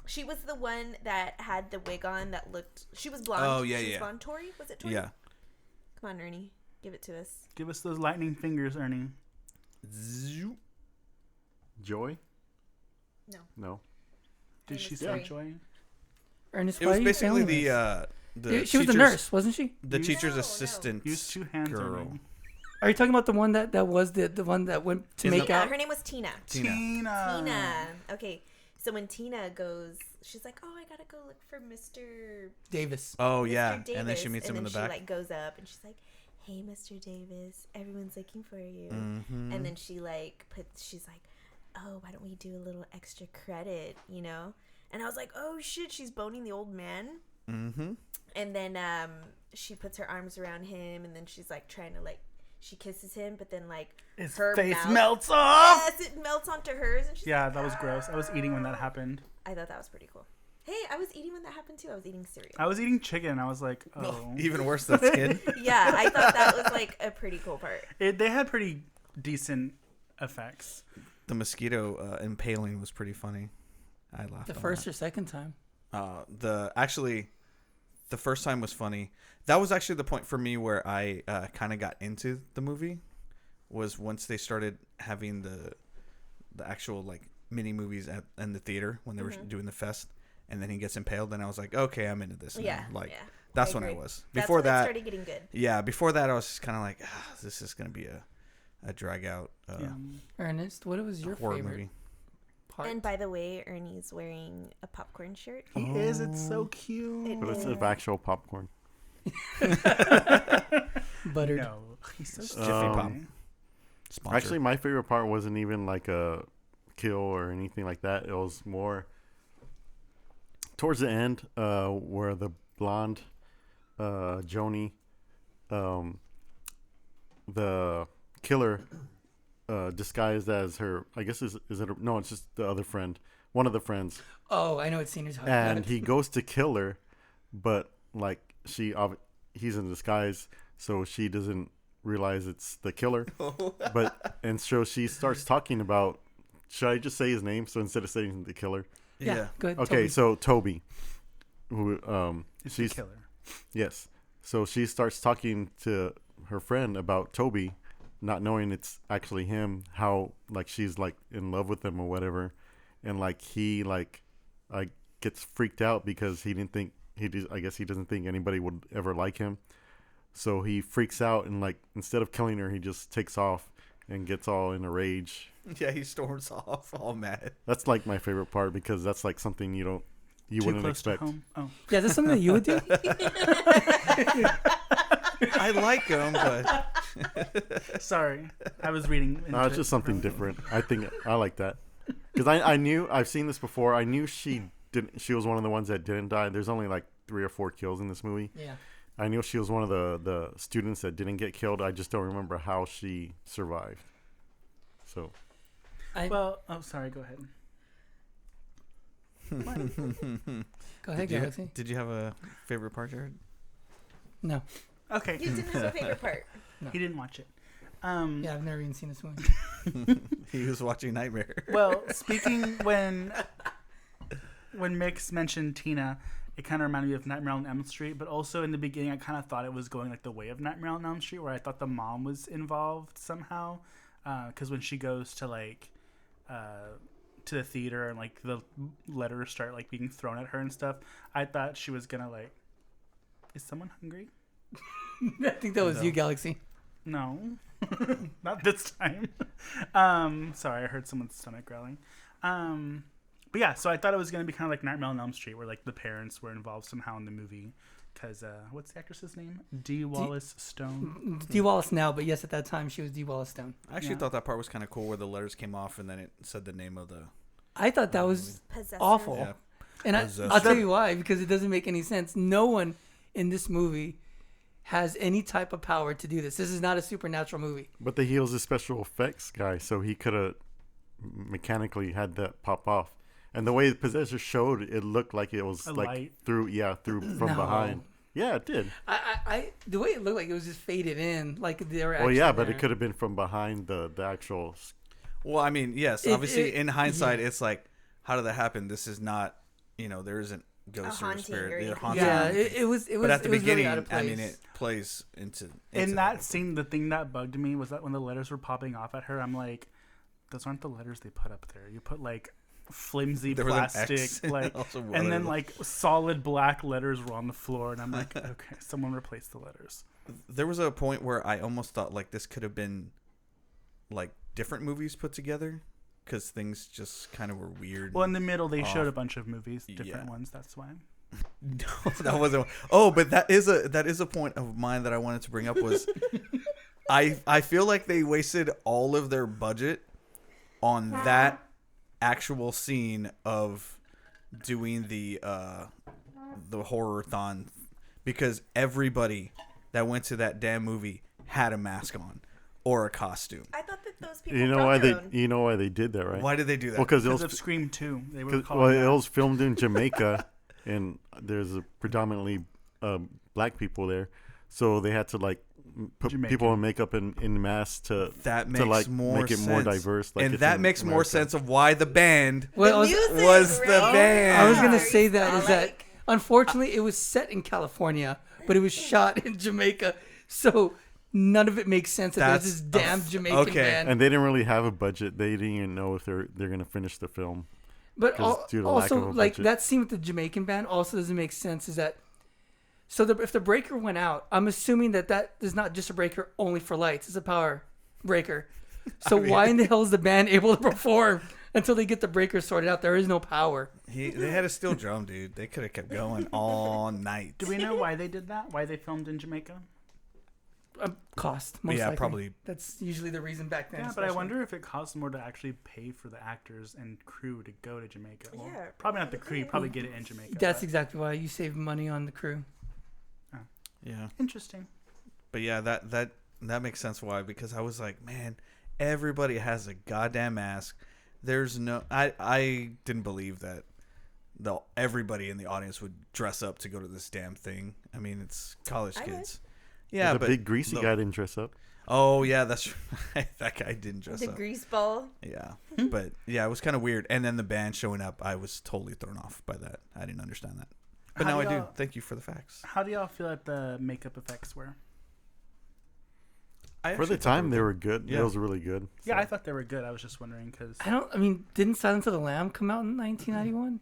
Speaker 4: She was the one that had the wig on that looked. She was blonde.
Speaker 3: Oh, yeah,
Speaker 4: she was
Speaker 3: yeah.
Speaker 4: blonde. Tori? Was it Tori?
Speaker 3: Yeah.
Speaker 4: Come on, Ernie. Give it to us.
Speaker 1: Give us those lightning fingers, Ernie.
Speaker 3: Zoop.
Speaker 5: Joy?
Speaker 4: No.
Speaker 5: No.
Speaker 1: Did
Speaker 4: Name
Speaker 1: she
Speaker 4: is
Speaker 1: say
Speaker 4: Tori.
Speaker 1: joy?
Speaker 2: Ernest,
Speaker 3: It
Speaker 2: why
Speaker 3: was
Speaker 2: are you
Speaker 3: basically
Speaker 2: failing
Speaker 3: the
Speaker 2: us?
Speaker 3: the
Speaker 2: she was the
Speaker 3: teacher's-
Speaker 2: nurse, wasn't she?
Speaker 3: The
Speaker 1: You-
Speaker 3: teacher's
Speaker 4: No, no.
Speaker 3: assistant
Speaker 1: Use 2 hands,
Speaker 3: girl.
Speaker 1: Ernie.
Speaker 2: Are you talking about the one that was the one that went to make
Speaker 4: Yeah,
Speaker 2: out?
Speaker 4: her name was Tina. Tina. Okay, so when Tina goes, she's like, "Oh, I gotta go look for Mr.
Speaker 2: Davis.
Speaker 3: Oh
Speaker 4: Mr.
Speaker 3: yeah,
Speaker 4: Davis.
Speaker 3: and then she meets him in the
Speaker 4: She
Speaker 3: back.
Speaker 4: like goes up and she's like, "Hey, Mr. Davis, everyone's looking for you."
Speaker 3: Mm-hmm.
Speaker 4: And then she like she's like, "Oh, why don't we do a little extra credit, you know?" And I was like, "Oh shit, she's boning the old man."
Speaker 3: Mm-hmm.
Speaker 4: And then she puts her arms around him, and then she's like trying to like she kisses him, but then like
Speaker 1: His
Speaker 4: her
Speaker 1: face
Speaker 4: mouth,
Speaker 1: melts off.
Speaker 4: Yes, it melts onto hers, and she's
Speaker 1: Yeah,
Speaker 4: like,
Speaker 1: that was gross. I was eating when that happened.
Speaker 4: I thought that was pretty cool. Hey, I was eating when that happened too. I was eating cereal.
Speaker 1: I was eating chicken. I was like, oh.
Speaker 3: Even worse, that skin.
Speaker 4: Yeah, I thought that was like a pretty cool part.
Speaker 1: They had pretty decent effects.
Speaker 3: The mosquito impaling was pretty funny. I laughed.
Speaker 2: The
Speaker 3: on
Speaker 2: first
Speaker 3: that.
Speaker 2: or second time.
Speaker 3: The first time was funny. That was actually the point for me where I kind of got into the movie. Was once they started having the actual like mini movies in the theater when they were doing the fest, and then he gets impaled, and I was like, okay, I'm into this. Now.
Speaker 4: Yeah,
Speaker 3: Like
Speaker 4: yeah.
Speaker 3: that's
Speaker 4: I
Speaker 3: when I
Speaker 4: agree.
Speaker 3: was.
Speaker 4: That's
Speaker 3: Before
Speaker 4: when it
Speaker 3: that,
Speaker 4: started getting good.
Speaker 3: yeah. Before that, I was just kind of like, this is gonna be a drag out
Speaker 1: Yeah.
Speaker 2: Ernest, what was your
Speaker 3: horror
Speaker 2: favorite
Speaker 3: movie.
Speaker 2: part?
Speaker 4: And by the way, Ernie's wearing a popcorn shirt.
Speaker 1: He is. It's so cute.
Speaker 5: But it's of actual popcorn.
Speaker 2: Buttered.
Speaker 1: No, he's so
Speaker 3: Jiffy
Speaker 1: stupid.
Speaker 3: Pop. Sponsor.
Speaker 5: Actually, my favorite part wasn't even like a kill or anything like that. It was more towards the end, where the blonde Joanie, the killer, disguised as her. I guess is it? No, it's just the other friend, one of the friends,
Speaker 2: Oh, I know what scene you're talking
Speaker 5: and
Speaker 2: about.
Speaker 5: he goes to kill her, but like he's in disguise, so she doesn't realize it's the killer. But and so she starts talking about. Should I just say his name? So instead of saying the killer,
Speaker 3: yeah.
Speaker 2: Good.
Speaker 5: okay. So Toby, who
Speaker 1: It's the
Speaker 5: she's
Speaker 1: killer.
Speaker 5: yes. So she starts talking to her friend about Toby, not knowing it's actually him. How like she's like in love with him or whatever, and like he like gets freaked out because he didn't think I guess he doesn't think anybody would ever like him. So he freaks out and like instead of killing her, he just takes off and gets all in a rage.
Speaker 3: Yeah, he storms off all mad.
Speaker 5: That's like my favorite part because that's like something you
Speaker 1: Too
Speaker 5: wouldn't
Speaker 1: close
Speaker 5: expect.
Speaker 1: to home. Oh,
Speaker 2: Yeah, is this something that you would do?
Speaker 3: I like him, but
Speaker 1: sorry. I was reading.
Speaker 5: No, it's just something different. I think I like that because I knew I've seen this before. I knew she didn't. She was one of the ones that didn't die. There's only like 3 or 4 kills in this movie.
Speaker 2: Yeah.
Speaker 5: I knew she was one of the students that didn't get killed. I just don't remember how she survived. So
Speaker 1: Well, oh, sorry. Go ahead.
Speaker 2: Go ahead, Galaxy.
Speaker 3: did you have a favorite part, Jared?
Speaker 2: No.
Speaker 1: Okay.
Speaker 4: You didn't have a favorite part.
Speaker 1: He didn't watch it.
Speaker 2: Yeah, I've never even seen this movie.
Speaker 3: He was watching Nightmare.
Speaker 1: Well, speaking when Mix mentioned Tina, it kind of reminded me of Nightmare on Elm Street. But also in the beginning, I kind of thought it was going like the way of Nightmare on Elm Street, where I thought the mom was involved somehow. Because when she goes to like to the theater and like the letters start like being thrown at her and stuff, I thought she was gonna like, is someone hungry?
Speaker 2: I think that was
Speaker 3: No.
Speaker 2: you, Galaxy.
Speaker 1: No, not this time. Sorry, I heard someone's stomach growling. But yeah, so I thought it was gonna be kind of like Nightmare on Elm Street, where like the parents were involved somehow in the movie. Because what's the actress's name? Dee Wallace Stone.
Speaker 2: Dee Wallace now, but yes, at that time she was Dee Wallace Stone.
Speaker 3: I actually
Speaker 1: Yeah.
Speaker 3: thought that part was kind of cool where the letters came off and then it said the name of the.
Speaker 2: I thought that was
Speaker 4: Possessor.
Speaker 2: awful.
Speaker 3: Yeah.
Speaker 2: And
Speaker 3: Possessor.
Speaker 2: I'll tell you why, because it doesn't make any sense. No one in this movie has any type of power to do this. This is not a supernatural movie.
Speaker 5: but he was a special effects guy, so he could have mechanically had that pop off. And the way the possessor showed, it looked like it was
Speaker 1: A
Speaker 5: like
Speaker 1: light.
Speaker 5: through from
Speaker 2: No.
Speaker 5: behind. Yeah, it did.
Speaker 2: I the way it looked like it was just faded in, like they were.
Speaker 5: Well,
Speaker 2: actually
Speaker 5: yeah, but
Speaker 2: there.
Speaker 5: it could have been from behind the actual.
Speaker 3: Well, I mean, yes,
Speaker 2: It-
Speaker 3: obviously,
Speaker 2: it-
Speaker 3: in hindsight,
Speaker 2: yeah.
Speaker 3: it's like, how did that happen? This is not, there isn't ghosts or
Speaker 4: haunting or
Speaker 3: spirit. They're
Speaker 4: anything.
Speaker 3: haunting.
Speaker 2: Yeah,
Speaker 3: or anything.
Speaker 2: it was. It was.
Speaker 3: But at the
Speaker 2: it was
Speaker 3: beginning,
Speaker 2: really out of
Speaker 3: I mean,
Speaker 2: place.
Speaker 3: it plays into
Speaker 1: In that scene, the thing that bugged me was that when the letters were popping off at her, I'm like, those aren't the letters they put up there. You put like flimsy
Speaker 3: There was an X
Speaker 1: plastic,
Speaker 3: and
Speaker 1: like,
Speaker 3: also
Speaker 1: and then
Speaker 3: letter.
Speaker 1: like solid black letters were on the floor, and I'm like, okay, someone replaced the letters.
Speaker 3: there was a point where I almost thought like this could have been like different movies put together because things just kind of were weird.
Speaker 1: Well, in the middle, they showed
Speaker 3: off.
Speaker 1: a bunch of movies, different
Speaker 3: Yeah.
Speaker 1: ones. That's why.
Speaker 3: No, that wasn't. Oh, but that is a point of mine that I wanted to bring up was I feel like they wasted all of their budget on that actual scene of doing the horror-thon because everybody that went to that damn movie had a mask on or a costume.
Speaker 4: I thought that those people.
Speaker 5: You know
Speaker 4: brought
Speaker 5: why
Speaker 4: their
Speaker 5: they
Speaker 4: own.
Speaker 5: you know why they did that, right?
Speaker 3: Why did they do that?
Speaker 5: Well, because
Speaker 1: Because of Scream 2. They were
Speaker 5: well,
Speaker 1: calling
Speaker 5: it was filmed in Jamaica, and there's a predominantly black people there, so they had to like put
Speaker 1: Jamaican.
Speaker 5: people in makeup and in masks to
Speaker 3: that makes
Speaker 5: like
Speaker 3: more
Speaker 5: make it
Speaker 3: sense.
Speaker 5: more diverse. Like
Speaker 3: and
Speaker 5: it's
Speaker 3: that
Speaker 5: in
Speaker 3: makes more
Speaker 5: America.
Speaker 3: sense of why the band
Speaker 2: Well,
Speaker 4: The music,
Speaker 3: was the
Speaker 4: right?
Speaker 3: band.
Speaker 2: I was gonna
Speaker 4: Very
Speaker 2: say that is that
Speaker 4: like-
Speaker 2: unfortunately it was set in California, but it was shot in Jamaica, so none of it makes sense. That there's this
Speaker 3: That's
Speaker 2: damn Jamaican
Speaker 3: okay.
Speaker 2: band.
Speaker 5: And they didn't really have a budget. They didn't even know if they're gonna finish the film.
Speaker 2: But
Speaker 5: 'Cause due to lack
Speaker 2: also,
Speaker 5: of a
Speaker 2: like
Speaker 5: budget.
Speaker 2: that scene with the Jamaican band also doesn't make sense. Is that so? If the breaker went out, I'm assuming that is not just a breaker only for lights. It's a power breaker. So why in the hell is the band able to perform until they get the breaker sorted out? There is no power.
Speaker 3: They had a steel drum, dude. They could have kept going all night.
Speaker 1: Do we know why they did that? Why they filmed in Jamaica?
Speaker 2: Cost, most
Speaker 3: Yeah,
Speaker 2: likely.
Speaker 3: probably.
Speaker 2: That's usually the reason back then.
Speaker 1: Yeah, but I
Speaker 2: especially.
Speaker 1: wonder if it costs more to actually pay for the actors and crew to go to Jamaica. Well,
Speaker 4: Yeah,
Speaker 1: probably not the crew. You probably get it in Jamaica.
Speaker 2: That's
Speaker 1: but-
Speaker 2: exactly why you save money on the crew.
Speaker 3: Yeah.
Speaker 1: interesting.
Speaker 3: But yeah, that makes sense why, because I was like, man, everybody has a goddamn mask. There's no I didn't believe that everybody in the audience would dress up to go to this damn thing. I mean, it's college
Speaker 4: I would.
Speaker 3: kids. Yeah,
Speaker 5: the
Speaker 3: but
Speaker 5: big greasy
Speaker 3: the-
Speaker 5: guy didn't dress up.
Speaker 3: Oh yeah, that's right. That guy didn't dress
Speaker 4: The
Speaker 3: up.
Speaker 4: grease ball.
Speaker 3: Yeah. But yeah, it was kind of weird. And then the band showing up, I was totally thrown off by that. I didn't understand that. But
Speaker 1: How
Speaker 3: now
Speaker 1: do
Speaker 3: I do.
Speaker 1: y'all-
Speaker 3: Thank you for the facts.
Speaker 1: How do y'all feel that the makeup effects were?
Speaker 3: I
Speaker 5: For
Speaker 3: actually
Speaker 5: the
Speaker 3: thought
Speaker 5: time, they were good.
Speaker 3: Yeah.
Speaker 5: It was really good.
Speaker 1: Yeah,
Speaker 5: So.
Speaker 1: I thought they were good. I was just wondering because
Speaker 2: I mean, didn't Silence of the Lamb come out in 1991?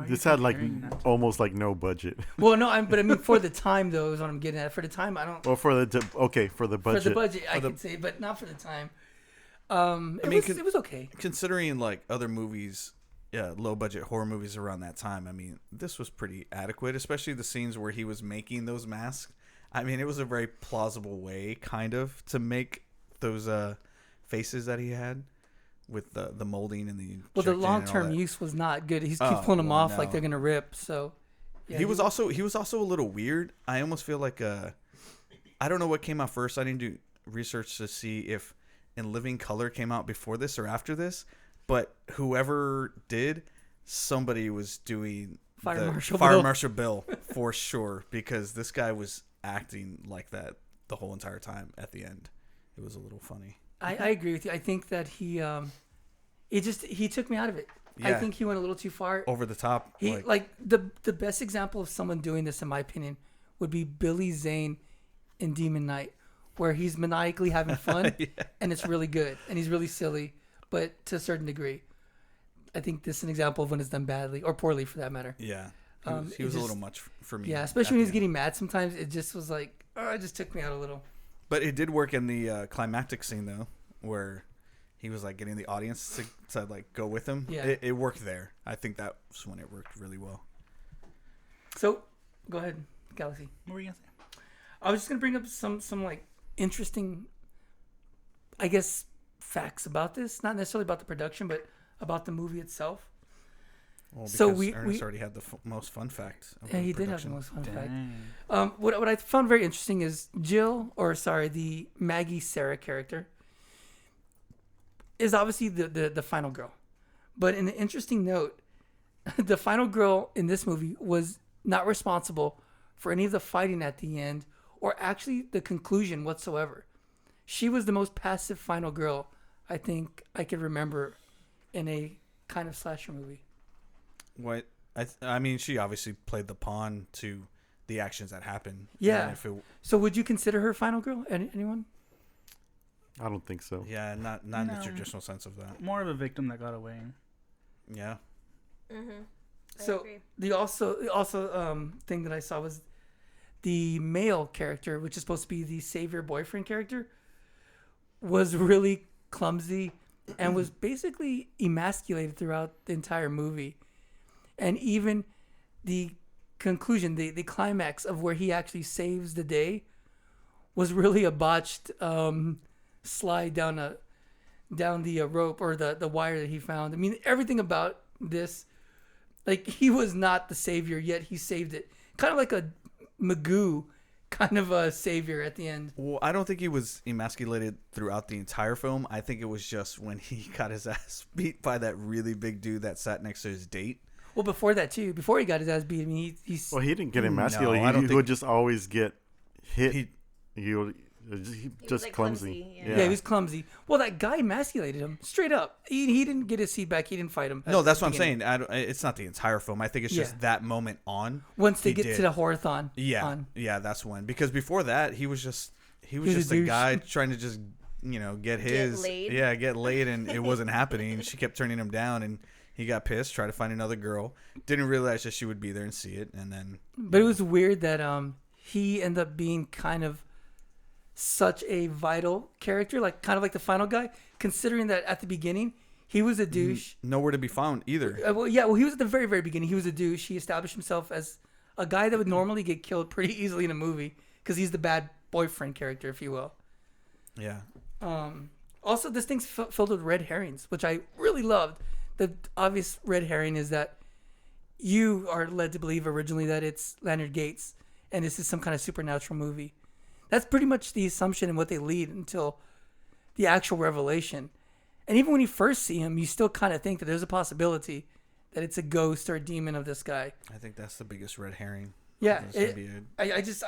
Speaker 5: This had like almost like no budget.
Speaker 2: Well, no, but I mean for the time though is what I'm getting at. For the time, I don't.
Speaker 5: Well, for the for the budget.
Speaker 2: For the budget, I
Speaker 3: the-
Speaker 2: could say, but not for the time. It was okay.
Speaker 3: considering like other movies, low budget horror movies around that time, I mean, this was pretty adequate, especially the scenes where he was making those masks. I mean, it was a very plausible way, kind of, to make those faces that he had with the molding and the
Speaker 2: Well, the
Speaker 3: injecting and all
Speaker 2: long term
Speaker 3: that.
Speaker 2: use was not good. He's
Speaker 3: Oh,
Speaker 2: keep pulling them
Speaker 3: well,
Speaker 2: off like
Speaker 3: no.
Speaker 2: they're gonna rip. So yeah,
Speaker 3: he was also a little weird. I almost feel like I don't know what came out first. I didn't do research to see if In Living Color came out before this or after this, but whoever did, somebody was doing
Speaker 2: Fire Marshal
Speaker 3: Fire
Speaker 2: Bill.
Speaker 3: Marshal Bill for sure, because this guy was acting like that the whole entire time. At the end, it was a little funny.
Speaker 2: I agree with you. I think that he took me out of it. I
Speaker 3: Yeah.
Speaker 2: think he went a little too far.
Speaker 3: Over the top.
Speaker 2: He like the best example of someone doing this, in my opinion, would be Billy Zane in Demon Knight, where he's maniacally having fun and it's really good and he's really silly, but to a certain degree. I think this is an example of when it's done badly or poorly, for that matter.
Speaker 3: Yeah, he
Speaker 2: it
Speaker 3: was a
Speaker 2: just-
Speaker 3: little much for me.
Speaker 2: Yeah,
Speaker 3: at
Speaker 2: especially when
Speaker 3: the
Speaker 2: he's
Speaker 3: end.
Speaker 2: getting mad. Sometimes it just was like, it just took me out a little.
Speaker 3: But it did work in the climactic scene though, where he was like getting the audience to like go with him.
Speaker 2: Yeah.
Speaker 3: It worked there. I think that was when it worked really well.
Speaker 2: So, go ahead, Galaxy.
Speaker 1: What were you gonna say?
Speaker 2: I was just gonna bring up some like interesting, I guess, facts about this. Not necessarily about the production, but about the movie itself.
Speaker 3: Well, because
Speaker 2: So
Speaker 3: Ernest already had the most fun fact. Of
Speaker 2: Yeah,
Speaker 3: the
Speaker 2: he did have the
Speaker 3: production.
Speaker 2: most fun fact.
Speaker 1: Dang.
Speaker 2: What I found very interesting is the Maggie Sarah character is obviously the final girl. But in an interesting note, the final girl in this movie was not responsible for any of the fighting at the end or actually the conclusion whatsoever. She was the most passive final girl I think I could remember in a kind of slasher movie.
Speaker 3: What I mean, she obviously played the pawn to the actions that happened.
Speaker 2: Yeah.
Speaker 3: And if it,
Speaker 2: So would you consider her final girl? Anyone?
Speaker 5: I don't think so.
Speaker 3: yeah, not in the
Speaker 1: No.
Speaker 3: traditional sense of that.
Speaker 1: More of a victim that got away.
Speaker 3: Yeah.
Speaker 4: Mm-hmm.
Speaker 2: So the also thing that I saw was the male character, which is supposed to be the savior boyfriend character, was really clumsy and was basically emasculated throughout the entire movie. And even the conclusion, the climax of where he actually saves the day was really a botched slide down the rope or the wire that he found. I mean, everything about this, like, he was not the savior, yet he saved it. Kind of like a Magoo kind of a savior at the end.
Speaker 3: Well, I don't think he was emasculated throughout the entire film. I think it was just when he got his ass beat by that really big dude that sat next to his date.
Speaker 2: Well, before that too, before he got his ass beat, I mean, he's
Speaker 5: Well, he didn't get emasculated.
Speaker 3: No, I don't
Speaker 5: he
Speaker 3: think-
Speaker 5: would just always get hit.
Speaker 3: He-
Speaker 5: He
Speaker 4: was,
Speaker 5: just
Speaker 4: like,
Speaker 5: clumsy.
Speaker 4: clumsy,
Speaker 2: yeah, he was clumsy. Well, that guy emasculated him straight up. He didn't get his seat back. He didn't fight him.
Speaker 3: No,
Speaker 2: at
Speaker 3: that's
Speaker 2: the
Speaker 3: what I'm
Speaker 2: beginning.
Speaker 3: saying. It's not the entire film. I think it's just
Speaker 2: Yeah.
Speaker 3: that moment on.
Speaker 2: Once they
Speaker 3: he
Speaker 2: get
Speaker 3: did.
Speaker 2: to the horathon.
Speaker 3: Yeah, yeah, that's when. Because before that, he was just a
Speaker 2: douche.
Speaker 3: guy trying to just get his
Speaker 4: laid.
Speaker 3: get laid, and it wasn't happening. She kept turning him down, and he got pissed. Tried to find another girl. Didn't realize that she would be there and see it, and then.
Speaker 2: But it was weird that he ended up being kind of such a vital character, like kind of like the final guy, considering that at the beginning he was a douche.
Speaker 3: Nowhere to be found either.
Speaker 2: Well, he was at the very, very beginning. He was a douche. He established himself as a guy that would normally get killed pretty easily in a movie because he's the bad boyfriend character, if you will.
Speaker 3: Yeah.
Speaker 2: Also, this thing's filled with red herrings, which I really loved. The obvious red herring is that you are led to believe originally that it's Leonard Gates and this is some kind of supernatural movie. That's pretty much the assumption and what they lead until the actual revelation. And even when you first see him, you still kind of think that there's a possibility that it's a ghost or a demon of this guy.
Speaker 3: I think that's the biggest red herring.
Speaker 2: Yeah,
Speaker 3: It's gonna be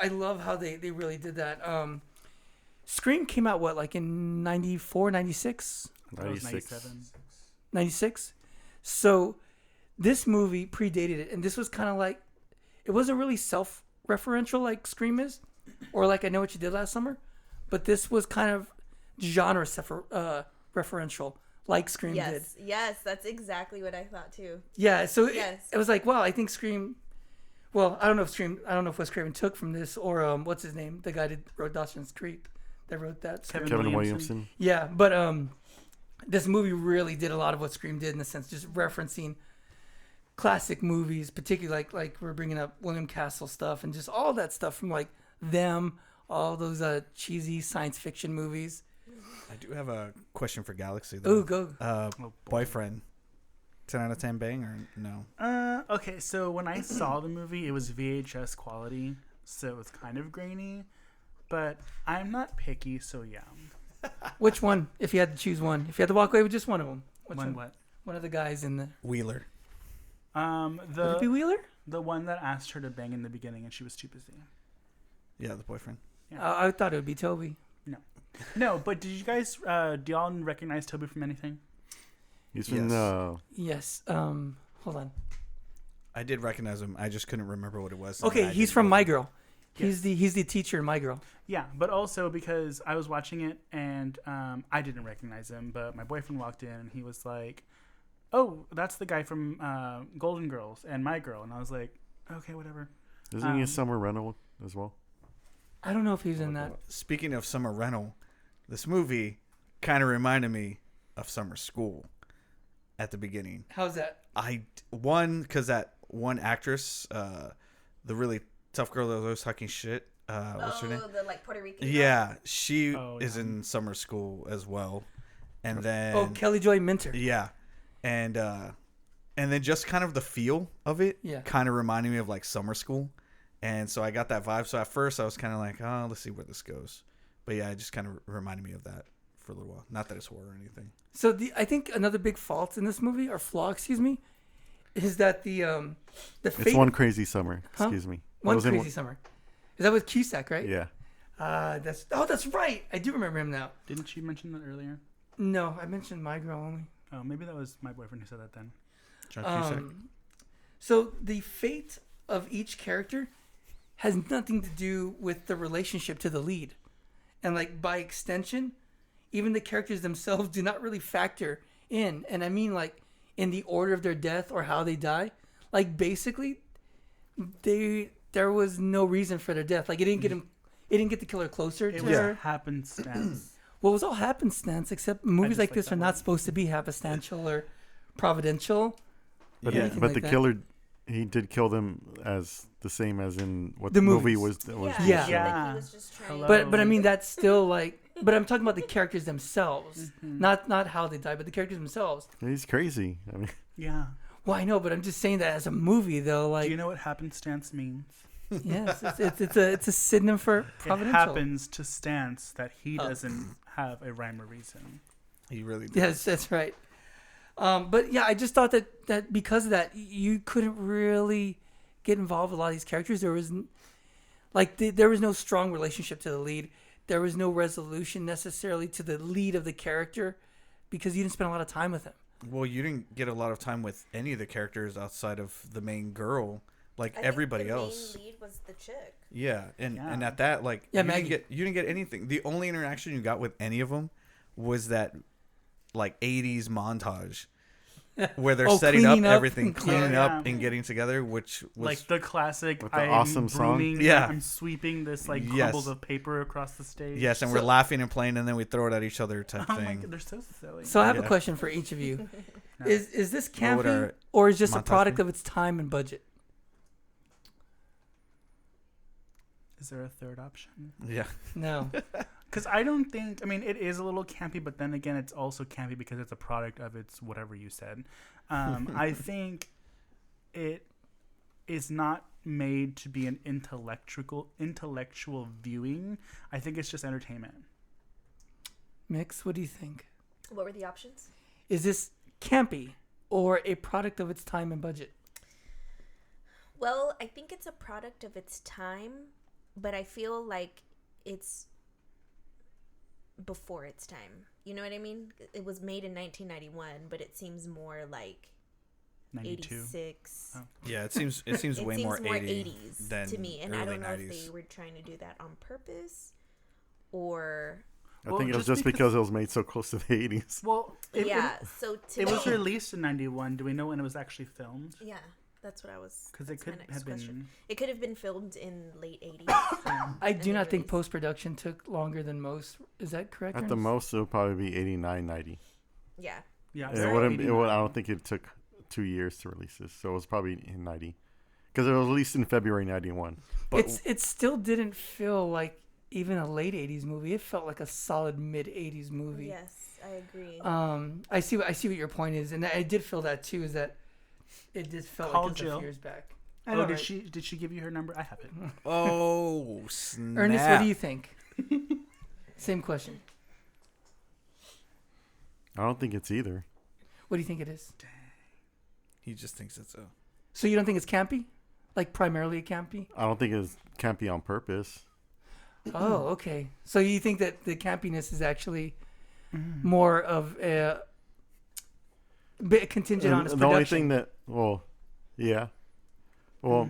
Speaker 2: I love how they really did that. Scream came out, what, like in 94, 96?
Speaker 1: That was
Speaker 5: 96.
Speaker 1: 97.
Speaker 2: 96? So this movie predated it, and this was kind of like, it wasn't really self-referential like Scream is, or like I Know What You Did Last Summer, but this was kind of genre referential like Scream did.
Speaker 4: Yes, that's exactly what I thought too.
Speaker 2: Yeah, so
Speaker 4: Yes.
Speaker 2: it was like, wow, I think Scream. Well, I don't know if Wes Craven took from this or what's his name, the guy that wrote Dawson's Creek, that wrote that. Scream.
Speaker 5: Kevin Williamson.
Speaker 2: Yeah, but this movie really did a lot of what Scream did in the sense, just referencing classic movies, particularly like we're bringing up William Castle stuff and just all that stuff from like Them, all those cheesy science fiction movies.
Speaker 3: I do have a question for Galaxy, though.
Speaker 2: Ooh, go.
Speaker 3: Boyfriend. 10 out of 10 bang or no?
Speaker 1: Okay, so when I saw the movie, it was VHS quality, so it was kind of grainy, but I'm not picky, so yeah.
Speaker 2: Which one? If you had to choose one, if you had to walk away with just one of them, which
Speaker 1: One
Speaker 2: one?
Speaker 1: what?
Speaker 2: One of the guys in the.
Speaker 3: Wheeler.
Speaker 2: Would it be
Speaker 1: The
Speaker 2: Wheeler?
Speaker 1: the one that asked her to bang in the beginning and she was too busy.
Speaker 3: Yeah, the boyfriend.
Speaker 2: I thought it would be Toby.
Speaker 1: No, but did you guys do y'all recognize Toby from anything?
Speaker 5: He's been
Speaker 2: Yes. Hold on.
Speaker 3: I did recognize him. I just couldn't remember what it was.
Speaker 2: Okay,
Speaker 3: I
Speaker 2: he's
Speaker 3: didn't
Speaker 2: from
Speaker 3: know.
Speaker 2: My Girl.
Speaker 1: Yes.
Speaker 2: He's the teacher in My Girl.
Speaker 1: Yeah, but also because I was watching it and I didn't recognize him, but my boyfriend walked in and he was like, "Oh, that's the guy from Golden Girls and My Girl," and I was like, "Okay, whatever."
Speaker 5: Isn't he a Summer Rental as well?
Speaker 2: I don't know if he's in that.
Speaker 3: Speaking of Summer Rental, this movie kind of reminded me of Summer School at the beginning.
Speaker 2: How's that?
Speaker 3: Because that one actress, the really tough girl that was always talking shit. What's her name?
Speaker 4: The like Puerto Rican.
Speaker 3: Yeah, she
Speaker 1: Oh,
Speaker 3: is
Speaker 1: yeah.
Speaker 3: in Summer School as well. And then
Speaker 2: Oh, Kelly Joy Minter.
Speaker 3: yeah, and then just kind of the feel of it,
Speaker 2: Yeah.
Speaker 3: kind of reminded me of like Summer School, and so I got that vibe. So at first I was kind of like, oh, let's see where this goes, but yeah, it just kind of reminded me of that for a little while. Not that it's horror or anything.
Speaker 2: So I think another big fault in this movie, or flaw, excuse me, is that the fate.
Speaker 5: It's One Crazy Summer.
Speaker 2: Huh?
Speaker 5: Excuse me.
Speaker 2: One
Speaker 5: That was in
Speaker 2: Crazy Summer. Is that with Cusack, right?
Speaker 5: Yeah.
Speaker 2: That's right. I do remember him now.
Speaker 1: Didn't she mention that earlier?
Speaker 2: No, I mentioned My Girl only.
Speaker 1: Oh, maybe that was my boyfriend who said that then.
Speaker 3: John Cusack.
Speaker 2: So the fate of each character has nothing to do with the relationship to the lead. And like by extension, even the characters themselves do not really factor in. And I mean like in the order of their death or how they die. Like basically they're there was no reason for their death. Like it didn't get the killer closer
Speaker 1: It
Speaker 2: to
Speaker 1: was
Speaker 2: her.
Speaker 1: happenstance.
Speaker 2: Well, it was all happenstance, except movies
Speaker 1: just
Speaker 2: like
Speaker 1: like
Speaker 2: this
Speaker 1: that
Speaker 2: are
Speaker 1: one.
Speaker 2: not supposed to be happenstantial or providential.
Speaker 5: But
Speaker 3: Yeah.
Speaker 2: anything
Speaker 5: but
Speaker 2: like
Speaker 5: the
Speaker 2: that.
Speaker 5: killer, he did kill them as the same as in what
Speaker 2: The
Speaker 5: the movie
Speaker 2: movies.
Speaker 5: was.
Speaker 2: Yeah.
Speaker 4: Like
Speaker 1: Yeah.
Speaker 4: he was just trying.
Speaker 1: Hello.
Speaker 2: But I mean that's still like. But I'm talking about the characters themselves, not how they die, but the characters themselves.
Speaker 5: He's crazy. I mean,
Speaker 1: Yeah.
Speaker 2: Well, I know, but I'm just saying that as a movie, though. Like,
Speaker 1: Do you know what happenstance means?
Speaker 2: yes, it's a synonym for
Speaker 1: It
Speaker 2: providential.
Speaker 1: happens to stance that he doesn't have a rhyme or reason.
Speaker 3: He really did.
Speaker 2: Yes, that's right. But yeah, I just thought that because of that, you couldn't really get involved with a lot of these characters. There was there was no strong relationship to the lead. There was no resolution necessarily to the lead of the character because you didn't spend a lot of time with him.
Speaker 3: Well, you didn't get a lot of time with any of the characters outside of the main girl, like
Speaker 4: I think
Speaker 3: everybody
Speaker 4: the
Speaker 3: else.
Speaker 4: main lead was the chick.
Speaker 3: Yeah, and
Speaker 1: Yeah.
Speaker 3: at that, like,
Speaker 2: Yeah,
Speaker 3: you
Speaker 2: Maggie.
Speaker 3: you didn't get anything. The only interaction you got with any of them was that, like, 80s montage where they're
Speaker 2: Oh,
Speaker 3: setting up
Speaker 2: cleaning up
Speaker 3: everything,
Speaker 2: and
Speaker 3: cleaning
Speaker 1: Yeah.
Speaker 3: up and getting together, which was
Speaker 1: Like the classic,
Speaker 5: With the
Speaker 1: I'm
Speaker 5: awesome song?
Speaker 1: brooming,
Speaker 3: Yeah.
Speaker 1: I'm sweeping this like
Speaker 3: Yes.
Speaker 1: crumbles of paper across the stage.
Speaker 3: yes, and we're laughing and playing, and then we throw it at each other type
Speaker 1: Oh my
Speaker 3: thing.
Speaker 1: god, they're so silly.
Speaker 2: So I have a
Speaker 3: Yeah.
Speaker 2: question for each of you:
Speaker 1: No.
Speaker 2: Is this
Speaker 3: What would
Speaker 2: campy
Speaker 3: our
Speaker 2: or is just a
Speaker 3: montage
Speaker 2: product
Speaker 3: be?
Speaker 2: of its time and budget?
Speaker 1: Is there a third option?
Speaker 3: Yeah,
Speaker 2: No.
Speaker 1: Because I don't think. I mean, it is a little campy, but then again, it's also campy because it's a product of its whatever you said. I think it is not made to be an intellectual viewing. I think it's just entertainment.
Speaker 2: Mix, what do you think?
Speaker 4: What were the options?
Speaker 2: Is this campy or a product of its time and budget?
Speaker 4: Well, I think it's a product of its time, but I feel like it's before its time. You know what I mean? It was made in 1991, but it seems more like
Speaker 1: 92.
Speaker 4: 86.
Speaker 1: Oh.
Speaker 3: yeah. It seems
Speaker 4: It
Speaker 3: way
Speaker 4: seems
Speaker 3: more
Speaker 4: more
Speaker 3: 80s than
Speaker 4: to me, and
Speaker 3: early
Speaker 4: I don't know
Speaker 3: 90s.
Speaker 4: if they were trying to do that on purpose or
Speaker 5: I
Speaker 1: Well,
Speaker 5: think it was
Speaker 1: just
Speaker 5: just because it was made so close to the 80s.
Speaker 1: Well,
Speaker 4: yeah. So to
Speaker 1: It
Speaker 4: me,
Speaker 1: was released in 91. Do we know when it was actually filmed?
Speaker 4: yeah, that's what I was.
Speaker 1: Because it
Speaker 4: that's my
Speaker 1: could
Speaker 4: next
Speaker 1: have
Speaker 4: question.
Speaker 1: been.
Speaker 4: It could have been filmed in late 80s.
Speaker 2: I do
Speaker 4: then
Speaker 2: not think
Speaker 4: released.
Speaker 2: post production took longer than most. Is that correct?
Speaker 5: At the
Speaker 2: Ernest?
Speaker 5: most, it would probably be 89, 90.
Speaker 4: Yeah.
Speaker 1: Yeah,
Speaker 5: It
Speaker 1: sorry,
Speaker 5: wouldn't. It would.
Speaker 1: 89.
Speaker 5: I don't think it took 2 years to release this, so it was probably in 90, because it was released in February 91.
Speaker 3: But
Speaker 2: It still didn't feel like even a late 80s movie. It felt like a solid mid 80s movie.
Speaker 4: Yes, I agree.
Speaker 2: I see what your point is, and I did feel that too. Is that it just felt
Speaker 1: Call
Speaker 2: like it's a
Speaker 1: Jill.
Speaker 2: few years back. I
Speaker 1: Oh,
Speaker 2: know,
Speaker 1: did
Speaker 2: right?
Speaker 1: she give you her number? I have it.
Speaker 3: oh snap!
Speaker 2: Ernest, what do you think? Same question.
Speaker 5: I don't think it's either.
Speaker 2: What do you think it is?
Speaker 3: He just thinks it's a.
Speaker 2: So you don't think it's campy, like primarily campy?
Speaker 5: I don't think it can't be on purpose.
Speaker 2: Oh, okay. So you think that the campiness is actually more of a bit contingent on its
Speaker 5: The
Speaker 2: production?
Speaker 5: only thing that, yeah, well,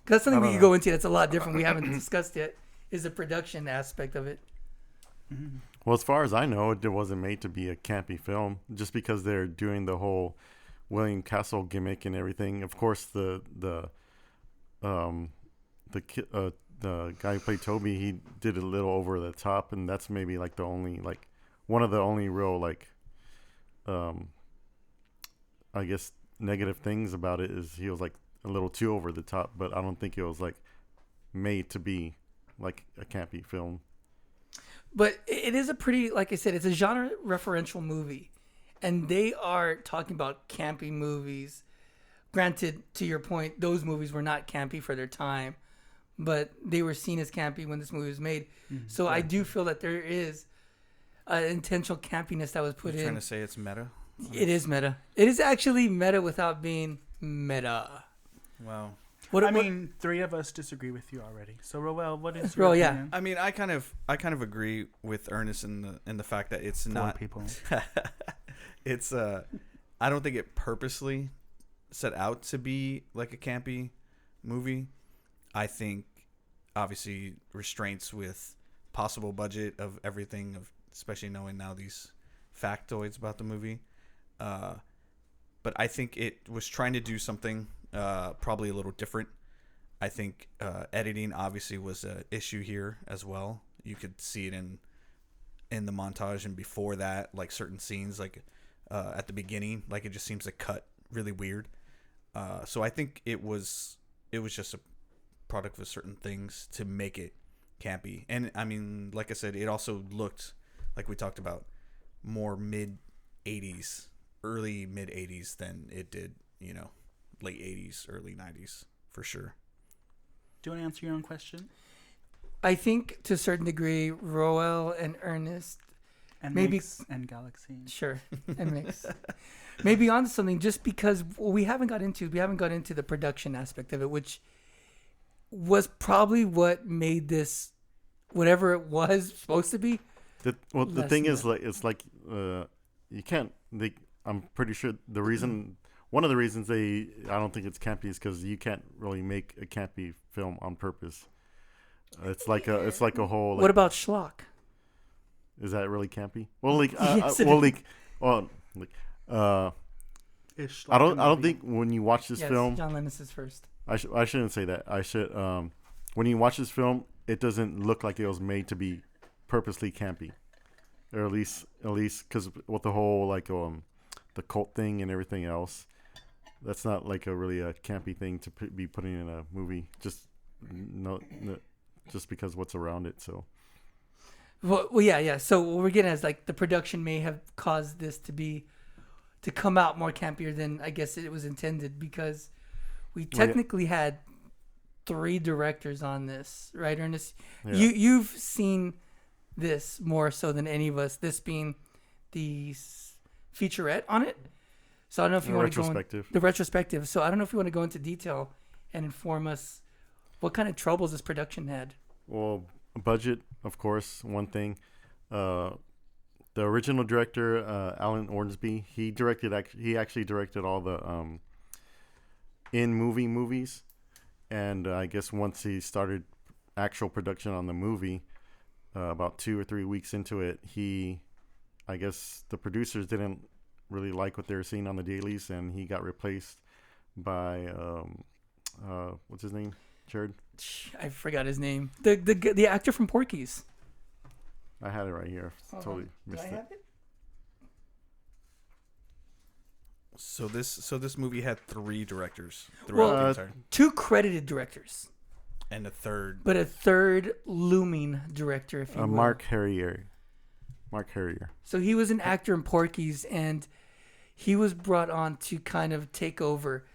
Speaker 2: That's something
Speaker 5: I
Speaker 2: we
Speaker 5: don't
Speaker 2: could
Speaker 5: know.
Speaker 2: go into. That's a lot different. We haven't discussed yet. Is the production aspect of it?
Speaker 5: well, as far as I know, it wasn't made to be a campy film. Just because they're doing the whole William Castle gimmick and everything. Of course, the guy who played Toby, he did a little over the top, and that's maybe like the only one of the only real I guess negative things about it is he was like a little too over the top, but I don't think it was like made to be like a campy film.
Speaker 2: But it is a pretty, like I said, it's a genre referential movie, and they are talking about campy movies. Granted, to your point, those movies were not campy for their time, but they were seen as campy when this movie was made. So I do feel that there is an intentional campiness that was put
Speaker 3: You're
Speaker 2: in.
Speaker 3: trying to say it's meta?
Speaker 2: It is meta. It is actually meta without being meta.
Speaker 3: Wow.
Speaker 1: I mean, three of us disagree with you already. So, Roel, what is your
Speaker 2: Roel, yeah.
Speaker 1: opinion?
Speaker 3: I mean, I kind of agree with Ernest in the fact that it's
Speaker 1: Four
Speaker 3: not
Speaker 1: people.
Speaker 3: it's I don't think it purposely set out to be like a campy movie. I think obviously restraints with possible budget of everything, especially knowing now these factoids about the movie. But I think it was trying to do something probably a little different. I think editing obviously was an issue here as well. You could see it in the montage and before that, like certain scenes, like at the beginning, like it just seems to cut really weird. So I think it was just a product of certain things to make it campy. And I mean, like I said, it also looked like we talked about more mid 80s, early mid 80s than it did, late 80s, early 90s for sure.
Speaker 1: Do you want to answer your own question?
Speaker 2: I think to a certain degree, Roel and Ernest,
Speaker 1: And
Speaker 2: maybe
Speaker 1: Mix and Galaxy.
Speaker 2: sure, and Mix, maybe onto something just because we haven't got into the production aspect of it, which was probably what made this whatever it was supposed to be.
Speaker 5: The thing is, like, it's like you can't. I'm pretty sure one of the reasons I don't think it's campy is because you can't really make a campy film on purpose. It's like a whole. Like,
Speaker 2: What about Schlock?
Speaker 5: is that really campy? Well, like,
Speaker 2: Yes, it
Speaker 5: well,
Speaker 2: is.
Speaker 1: Ish,
Speaker 5: I
Speaker 1: like a
Speaker 5: don't
Speaker 1: movie.
Speaker 5: think when you watch this
Speaker 2: Yes,
Speaker 5: film,
Speaker 2: John Lennon is first.
Speaker 5: I shouldn't say that. I should when you watch this film, it doesn't look like it was made to be purposely campy, or at least because with the whole like the cult thing and everything else, that's not like a campy thing to be putting in a movie. Just just because what's around it. So
Speaker 2: Well, yeah. So what we're getting at is like the production may have caused this to come out more campier than I guess it was intended, because we technically had 3 directors on this, right, Ernest?
Speaker 5: Yeah.
Speaker 2: You've seen this more so than any of us. This being the featurette on it. So I don't know if you want to go into the retrospective. So I don't know if you want to go into detail and inform us what kind of troubles this production had.
Speaker 5: Well, budget, of course, one thing. The original director, Alan Ormsby, he actually directed all the in-movie movies. And I guess once he started actual production on the movie, about 2 or 3 weeks into it, I guess the producers didn't really like what they were seeing on the dailies, and he got replaced by, what's his name? Jared?
Speaker 2: I forgot his name. The actor from Porky's.
Speaker 5: I had it right here. Totally missed it.
Speaker 3: So this movie had 3 directors throughout the entire,
Speaker 2: 2 credited directors,
Speaker 3: and a third.
Speaker 2: but a third looming director, if you will.
Speaker 5: Mark Harrier.
Speaker 2: So he was an actor in Porky's, and he was brought on to kind of take over.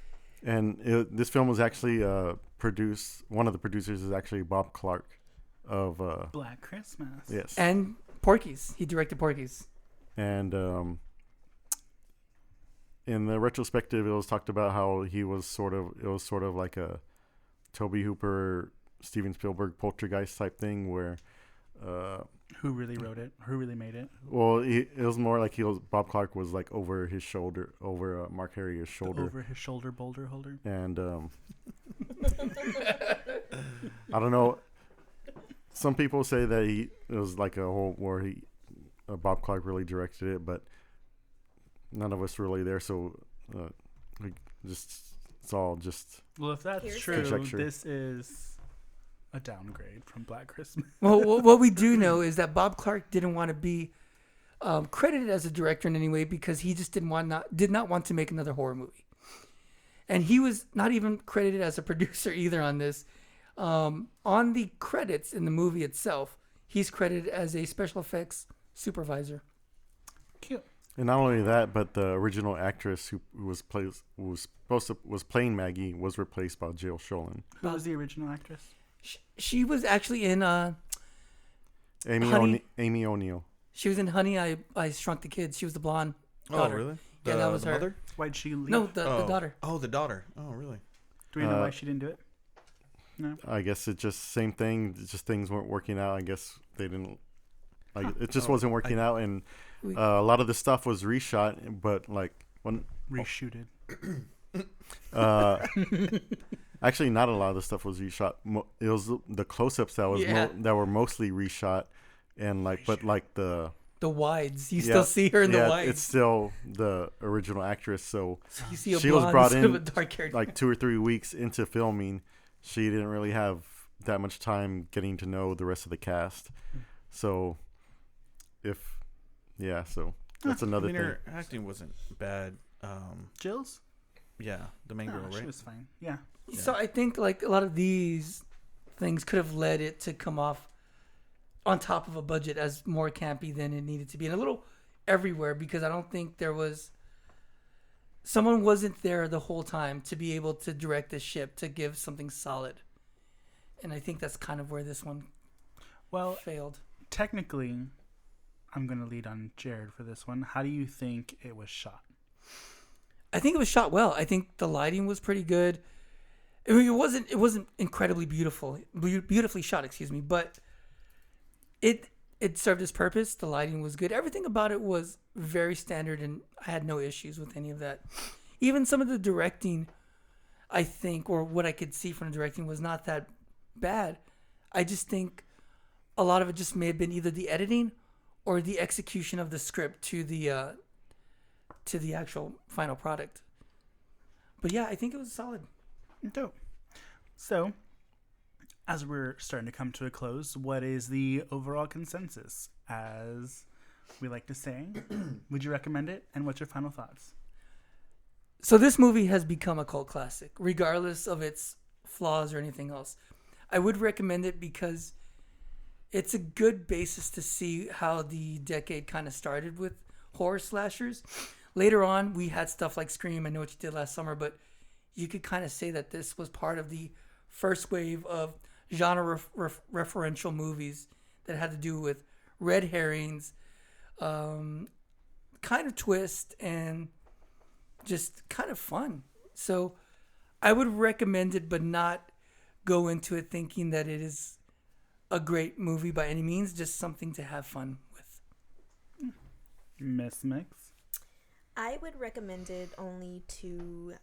Speaker 5: And this film was actually produced. One of the producers is actually Bob Clark of
Speaker 1: Black Christmas.
Speaker 5: yes,
Speaker 2: And Porky's. He directed Porky's.
Speaker 5: and in the retrospective, it was talked about how it was sort of like a Tobe Hooper, Steven Spielberg Poltergeist type thing where.
Speaker 1: Who really wrote it? Who really made it?
Speaker 5: Well, it was more like Bob Clark was like over his shoulder, over Mark Harrier's shoulder.
Speaker 1: Over his shoulder boulder holder.
Speaker 5: And I don't know. Some people say that it was like a whole where Bob Clark really directed it, but none of us were really there, so it's all just.
Speaker 1: Well, if that's
Speaker 4: Here's
Speaker 1: true,
Speaker 5: conjecture.
Speaker 1: this is a downgrade from Black Christmas.
Speaker 2: Well, what we do know is that Bob Clark didn't want to be credited as a director in any way, because he just did not want to make another horror movie. And he was not even credited as a producer either on this. On the credits in the movie itself, he's credited as a special effects supervisor.
Speaker 1: Cute.
Speaker 5: And not only that, but the original actress who was playing Maggie was replaced by Jill Schoelen.
Speaker 1: Who was the original actress?
Speaker 2: She was actually in
Speaker 5: Amy O'Neill.
Speaker 2: She was in Honey, I Shrunk the Kids. She was the blonde daughter.
Speaker 3: Oh, really?
Speaker 2: Yeah, that was
Speaker 3: the
Speaker 2: her.
Speaker 3: mother?
Speaker 1: Why'd she leave?
Speaker 2: No, the daughter.
Speaker 3: Oh, the daughter. Oh, really?
Speaker 1: Do we know why she didn't do it? No.
Speaker 5: I guess it just same thing. It's just things weren't working out. I guess they didn't. Like it just wasn't working out, and a lot of the stuff was reshot. But like when
Speaker 1: Reshooted.
Speaker 5: actually, not a lot of the stuff was reshot. It was the close-ups that were mostly reshot, and like but like the
Speaker 2: the wides. You still see her in the wides.
Speaker 5: It's still the original actress. So
Speaker 2: you see a
Speaker 5: she was
Speaker 2: blonde
Speaker 5: brought
Speaker 2: instead of a
Speaker 5: in
Speaker 2: dark-haired.
Speaker 5: like 2 or 3 weeks into filming. She didn't really have that much time getting to know the rest of the cast. So so that's another thing.
Speaker 3: Her acting wasn't bad.
Speaker 1: Jill's?
Speaker 3: Yeah, the main girl,
Speaker 1: She
Speaker 3: right?
Speaker 1: was fine. Yeah.
Speaker 2: So I think like a lot of these things could have led it to come off on top of a budget as more campy than it needed to be, and a little everywhere, because I don't think someone wasn't there the whole time to be able to direct the ship to give something solid. And I think that's kind of where this one failed.
Speaker 1: Technically, I'm going to lead on Jared for this one. How do you think it was shot?
Speaker 2: I think it was shot well. I think the lighting was pretty good. I mean, it wasn't incredibly beautifully shot, but it served its purpose. The lighting was good. Everything about it was very standard, and I had no issues with any of that. Even some of the directing, I think, or what I could see from the directing, was not that bad. I just think a lot of it just may have been either the editing or the execution of the script to the actual final product. But yeah, I think it was solid.
Speaker 1: Dope. So, as we're starting to come to a close, what is the overall consensus? As we like to say, would you recommend it? And what's your final thoughts?
Speaker 2: So this movie has become a cult classic, regardless of its flaws or anything else. I would recommend it because it's a good basis to see how the decade kind of started with horror slashers. Later on, we had stuff like Scream, I Know What You Did Last Summer, but you could kind of say that this was part of the first wave of genre referential movies that had to do with red herrings, kind of twist, and just kind of fun. So I would recommend it, but not go into it thinking that it is a great movie by any means, just something to have fun with.
Speaker 1: Miss Mix?
Speaker 4: I would recommend it only to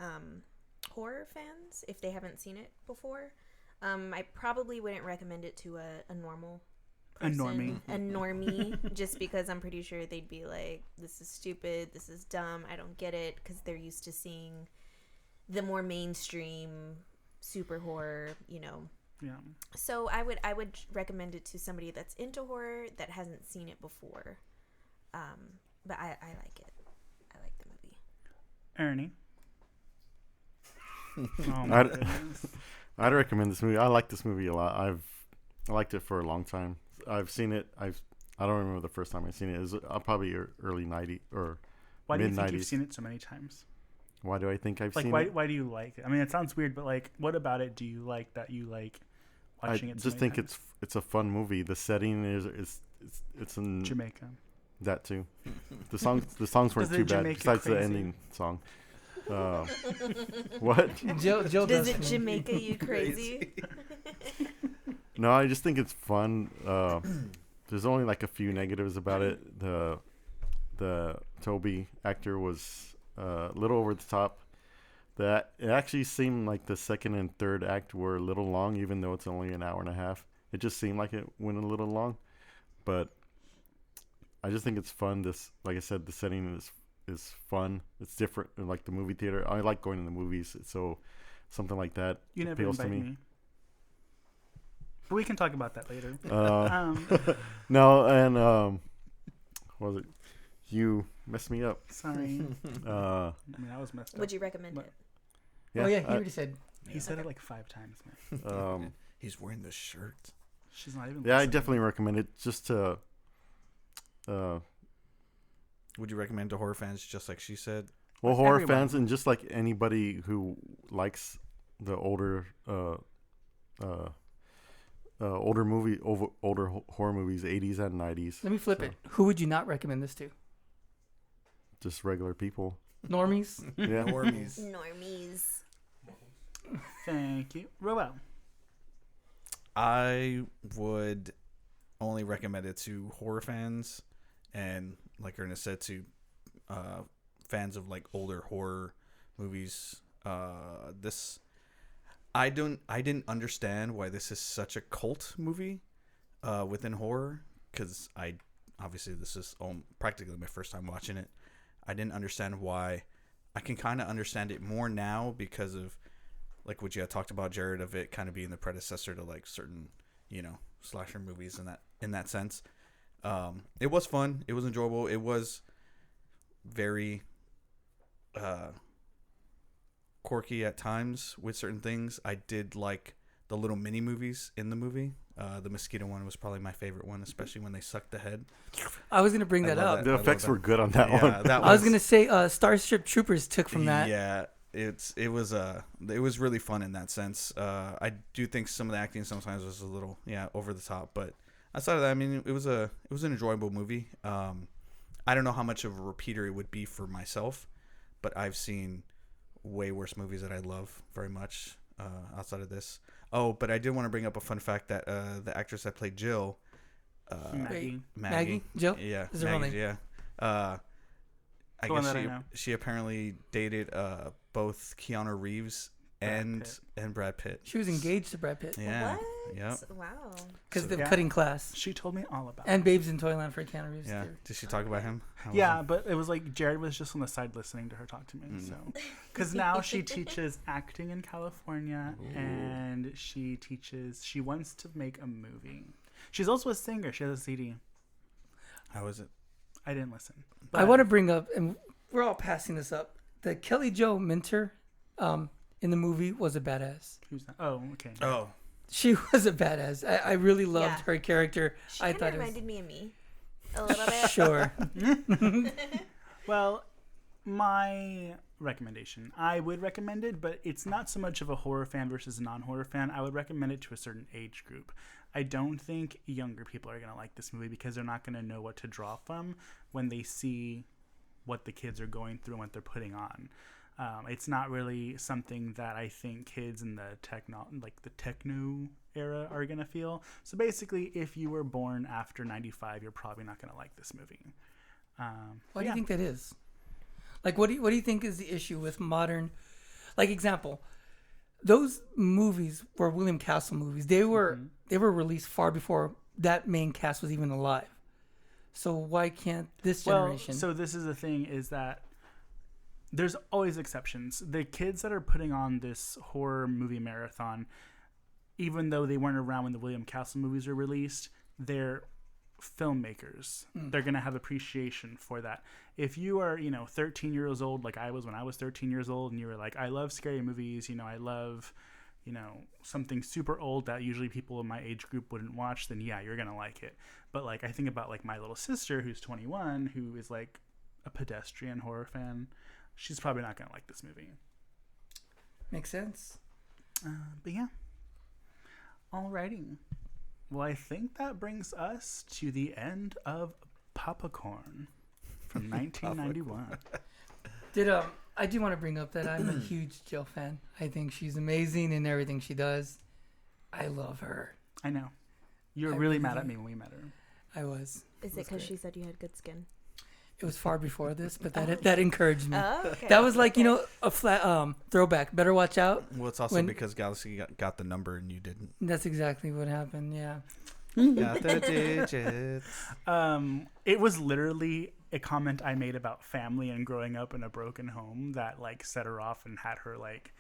Speaker 4: horror fans if they haven't seen it before. I probably wouldn't recommend it to a normal person, a normie, just because I'm pretty sure they'd be like, this is stupid, this is dumb, I don't get it, because they're used to seeing the more mainstream super horror,
Speaker 1: Yeah.
Speaker 4: So I would recommend it to somebody that's into horror that hasn't seen it before. But I like it. I like the movie.
Speaker 1: Ernie?
Speaker 5: I'd recommend this movie. I like this movie a lot. I liked it for a long time. I've seen it. I don't remember the first time I seen it. It was probably early 90s or
Speaker 1: Why do you
Speaker 5: mid-90s.
Speaker 1: think you've seen it so many times?
Speaker 5: Why do I think I've
Speaker 1: Like,
Speaker 5: seen
Speaker 1: why,
Speaker 5: it?
Speaker 1: why do you like it? I mean, it sounds weird, but like, what about it do you like that you like watching
Speaker 5: I
Speaker 1: it so
Speaker 5: just
Speaker 1: many
Speaker 5: think
Speaker 1: times?
Speaker 5: it's a fun movie. The setting it's in
Speaker 1: Jamaica.
Speaker 5: that too. The songs weren't
Speaker 1: Does
Speaker 5: too
Speaker 1: it
Speaker 5: bad
Speaker 1: Jamaica
Speaker 5: besides the
Speaker 1: crazy?
Speaker 5: ending song. What?
Speaker 2: Jill
Speaker 4: Does
Speaker 2: does
Speaker 4: it Jamaica you crazy?
Speaker 5: No, I just think it's fun. There's only like a few negatives about it. The Toby actor was a little over the top. That it actually seemed like the second and third act were a little long, even though it's only an hour and a half. It just seemed like it went a little long, but I just think it's fun. Like I said, the setting is fun. It's different, like the movie theater. I like going to the movies, so something like that
Speaker 1: You never
Speaker 5: appeals to
Speaker 1: invited
Speaker 5: me.
Speaker 1: me. But we can talk about that later.
Speaker 5: No, and what was it? You messed me up.
Speaker 1: Sorry. I mean, I was messed up.
Speaker 4: Would you recommend
Speaker 1: But-
Speaker 4: it?
Speaker 2: Oh yeah, he already said.
Speaker 1: He said it like 5 times, man.
Speaker 3: He's wearing the shirt.
Speaker 1: She's not even
Speaker 5: Yeah, I
Speaker 1: listening.
Speaker 5: definitely recommend it. Just to
Speaker 3: Would you recommend to horror fans, just like she said?
Speaker 5: well, horror
Speaker 1: Everyone.
Speaker 5: fans and just like anybody who likes the older horror movies, 80s and 90s.
Speaker 2: Let me flip
Speaker 5: So,
Speaker 2: it. Who would you not recommend this to?
Speaker 5: Just regular people.
Speaker 2: Normies?
Speaker 5: Yeah.
Speaker 3: Normies.
Speaker 4: Normies.
Speaker 1: Thank you. Roel.
Speaker 3: I would only recommend it to horror fans and, like Ernest said, to fans of like older horror movies. I didn't understand why this is such a cult movie within horror, because I obviously this is practically my first time watching it. I didn't understand why. I can kind of understand it more now because of like what you had talked about, Jared, of it kind of being the predecessor to like certain, slasher movies in that sense. It was fun. It was enjoyable. It was very quirky at times with certain things. I did like the little mini movies in the movie. The mosquito one was probably my favorite one, especially when they sucked the head.
Speaker 2: I was gonna bring that up.
Speaker 5: The effects were good on that one.
Speaker 2: I was gonna say Starship Troopers took from that.
Speaker 3: Yeah, it was really fun in that sense. I do think some of the acting sometimes was a little over the top, but outside of that, I mean, it was an enjoyable movie. I don't know how much of a repeater it would be for myself, but I've seen way worse movies that I love very much outside of this. Oh, but I did want to bring up a fun fact that the actress that played Jill,
Speaker 2: Maggie, Jill,
Speaker 3: yeah,
Speaker 2: is her real name?
Speaker 3: yeah. I guess she apparently dated both Keanu Reeves and Brad Pitt.
Speaker 2: She was engaged to Brad Pitt.
Speaker 3: Yeah.
Speaker 4: What?
Speaker 3: Yep.
Speaker 4: Wow.
Speaker 2: Because they're cutting class.
Speaker 1: She told me all about
Speaker 2: And
Speaker 1: it.
Speaker 2: Babes in Toyland for Keanu Reeves.
Speaker 3: Yeah.
Speaker 2: Too.
Speaker 3: Did she talk about him?
Speaker 1: Yeah, but it was like Jared was just on the side listening to her talk to me. So, because now she teaches acting in California, and she wants to make a movie. She's also a singer. She has a CD.
Speaker 3: How is it?
Speaker 1: I didn't listen.
Speaker 2: I want to bring up, and we're all passing this up, that Kelly Jo Minter in the movie was a badass.
Speaker 1: Who's that? Oh, okay.
Speaker 3: Oh.
Speaker 2: She was a badass. I really loved her character.
Speaker 4: She
Speaker 2: I
Speaker 4: kind
Speaker 2: thought
Speaker 4: of
Speaker 2: it was
Speaker 4: reminded me of me a little bit.
Speaker 2: sure.
Speaker 1: Well, my recommendation, I would recommend it, but it's not so much of a horror fan versus a non-horror fan. I would recommend it to a certain age group. I don't think younger people are going to like this movie because they're not going to know what to draw from when they see what the kids are going through and what they're putting on. It's not really something that I think kids in the techno era are going to feel. So basically, if you were born after 95, you're probably not going to like this movie.
Speaker 2: Why do you think that is? Like, what do you think is the issue with modern? Like, example, those movies were William Castle movies. They were released far before that main cast was even alive. So why can't this generation?
Speaker 1: Well, so this is the thing: is that there's always exceptions. The kids that are putting on this horror movie marathon, even though they weren't around when the William Castle movies were released, they're filmmakers. They're going to have appreciation for that. If you are, 13 years old, like I was when I was 13 years old, and you were like, I love scary movies, I love, something super old that usually people in my age group wouldn't watch, then yeah, you're going to like it. But like, I think about like my little sister who's 21, who is like a pedestrian horror fan. She's probably not going to like this movie.
Speaker 2: Makes sense.
Speaker 1: But yeah. Alrighty. Well, I think that brings us to the end of Popcorn from 1991.
Speaker 2: I do want to bring up that I'm a huge Jill fan. I think she's amazing in everything she does. I love her.
Speaker 1: I know. You were really mad at me when we met her.
Speaker 2: I was.
Speaker 4: Is it because she said you had good skin?
Speaker 2: It was far before this, but that encouraged me.
Speaker 4: Oh, okay.
Speaker 2: That was like, a flat throwback. Better watch out.
Speaker 3: Well, it's also because Galaxy got the number and you didn't.
Speaker 2: That's exactly what happened, yeah.
Speaker 3: Got the digits.
Speaker 1: It was literally a comment I made about family and growing up in a broken home that like set her off and had her like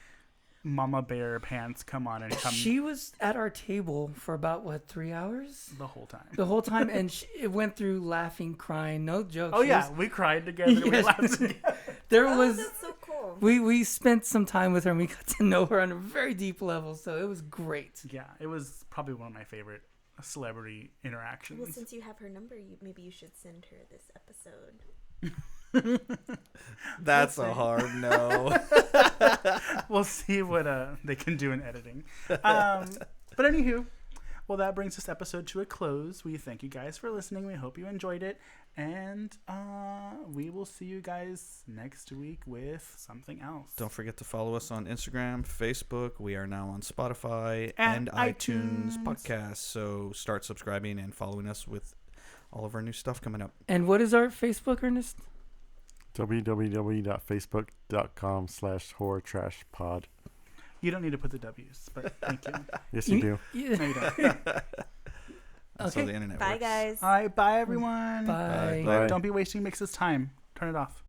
Speaker 1: mama bear pants come on and come.
Speaker 2: She was at our table for about 3 hours?
Speaker 1: The whole time.
Speaker 2: The whole time, and it went through laughing, crying, no joke.
Speaker 1: Oh yeah, we cried together. We
Speaker 2: Yes.
Speaker 1: laughed together.
Speaker 4: That's so cool.
Speaker 2: We spent some time with her and we got to know her on a very deep level, so it was great.
Speaker 1: Yeah, it was probably one of my favorite celebrity interactions.
Speaker 4: Well, since you have her number, maybe you should send her this episode.
Speaker 3: That's a hard no.
Speaker 1: We'll see what they can do in editing. But anywho, well, that brings this episode to a close. We thank you guys for listening. We hope you enjoyed it. And we will see you guys next week with something else.
Speaker 3: Don't forget to follow us on Instagram, Facebook. We are now on Spotify
Speaker 1: And
Speaker 3: and iTunes
Speaker 1: iTunes.
Speaker 3: podcasts. So start subscribing and following us with all of our new stuff coming up.
Speaker 2: And what is our Facebook, Ernest?
Speaker 5: www.facebook.com/horrortrashpod.
Speaker 1: You don't need to put the W's, but thank you.
Speaker 5: Yes, you do.
Speaker 2: Yeah.
Speaker 1: No, you don't.
Speaker 3: That's how
Speaker 2: Okay.
Speaker 3: the internet
Speaker 4: Bye,
Speaker 3: works.
Speaker 4: guys.
Speaker 1: All right, bye everyone.
Speaker 2: Bye.
Speaker 5: Bye.
Speaker 1: Don't be wasting Mix's time. Turn it off.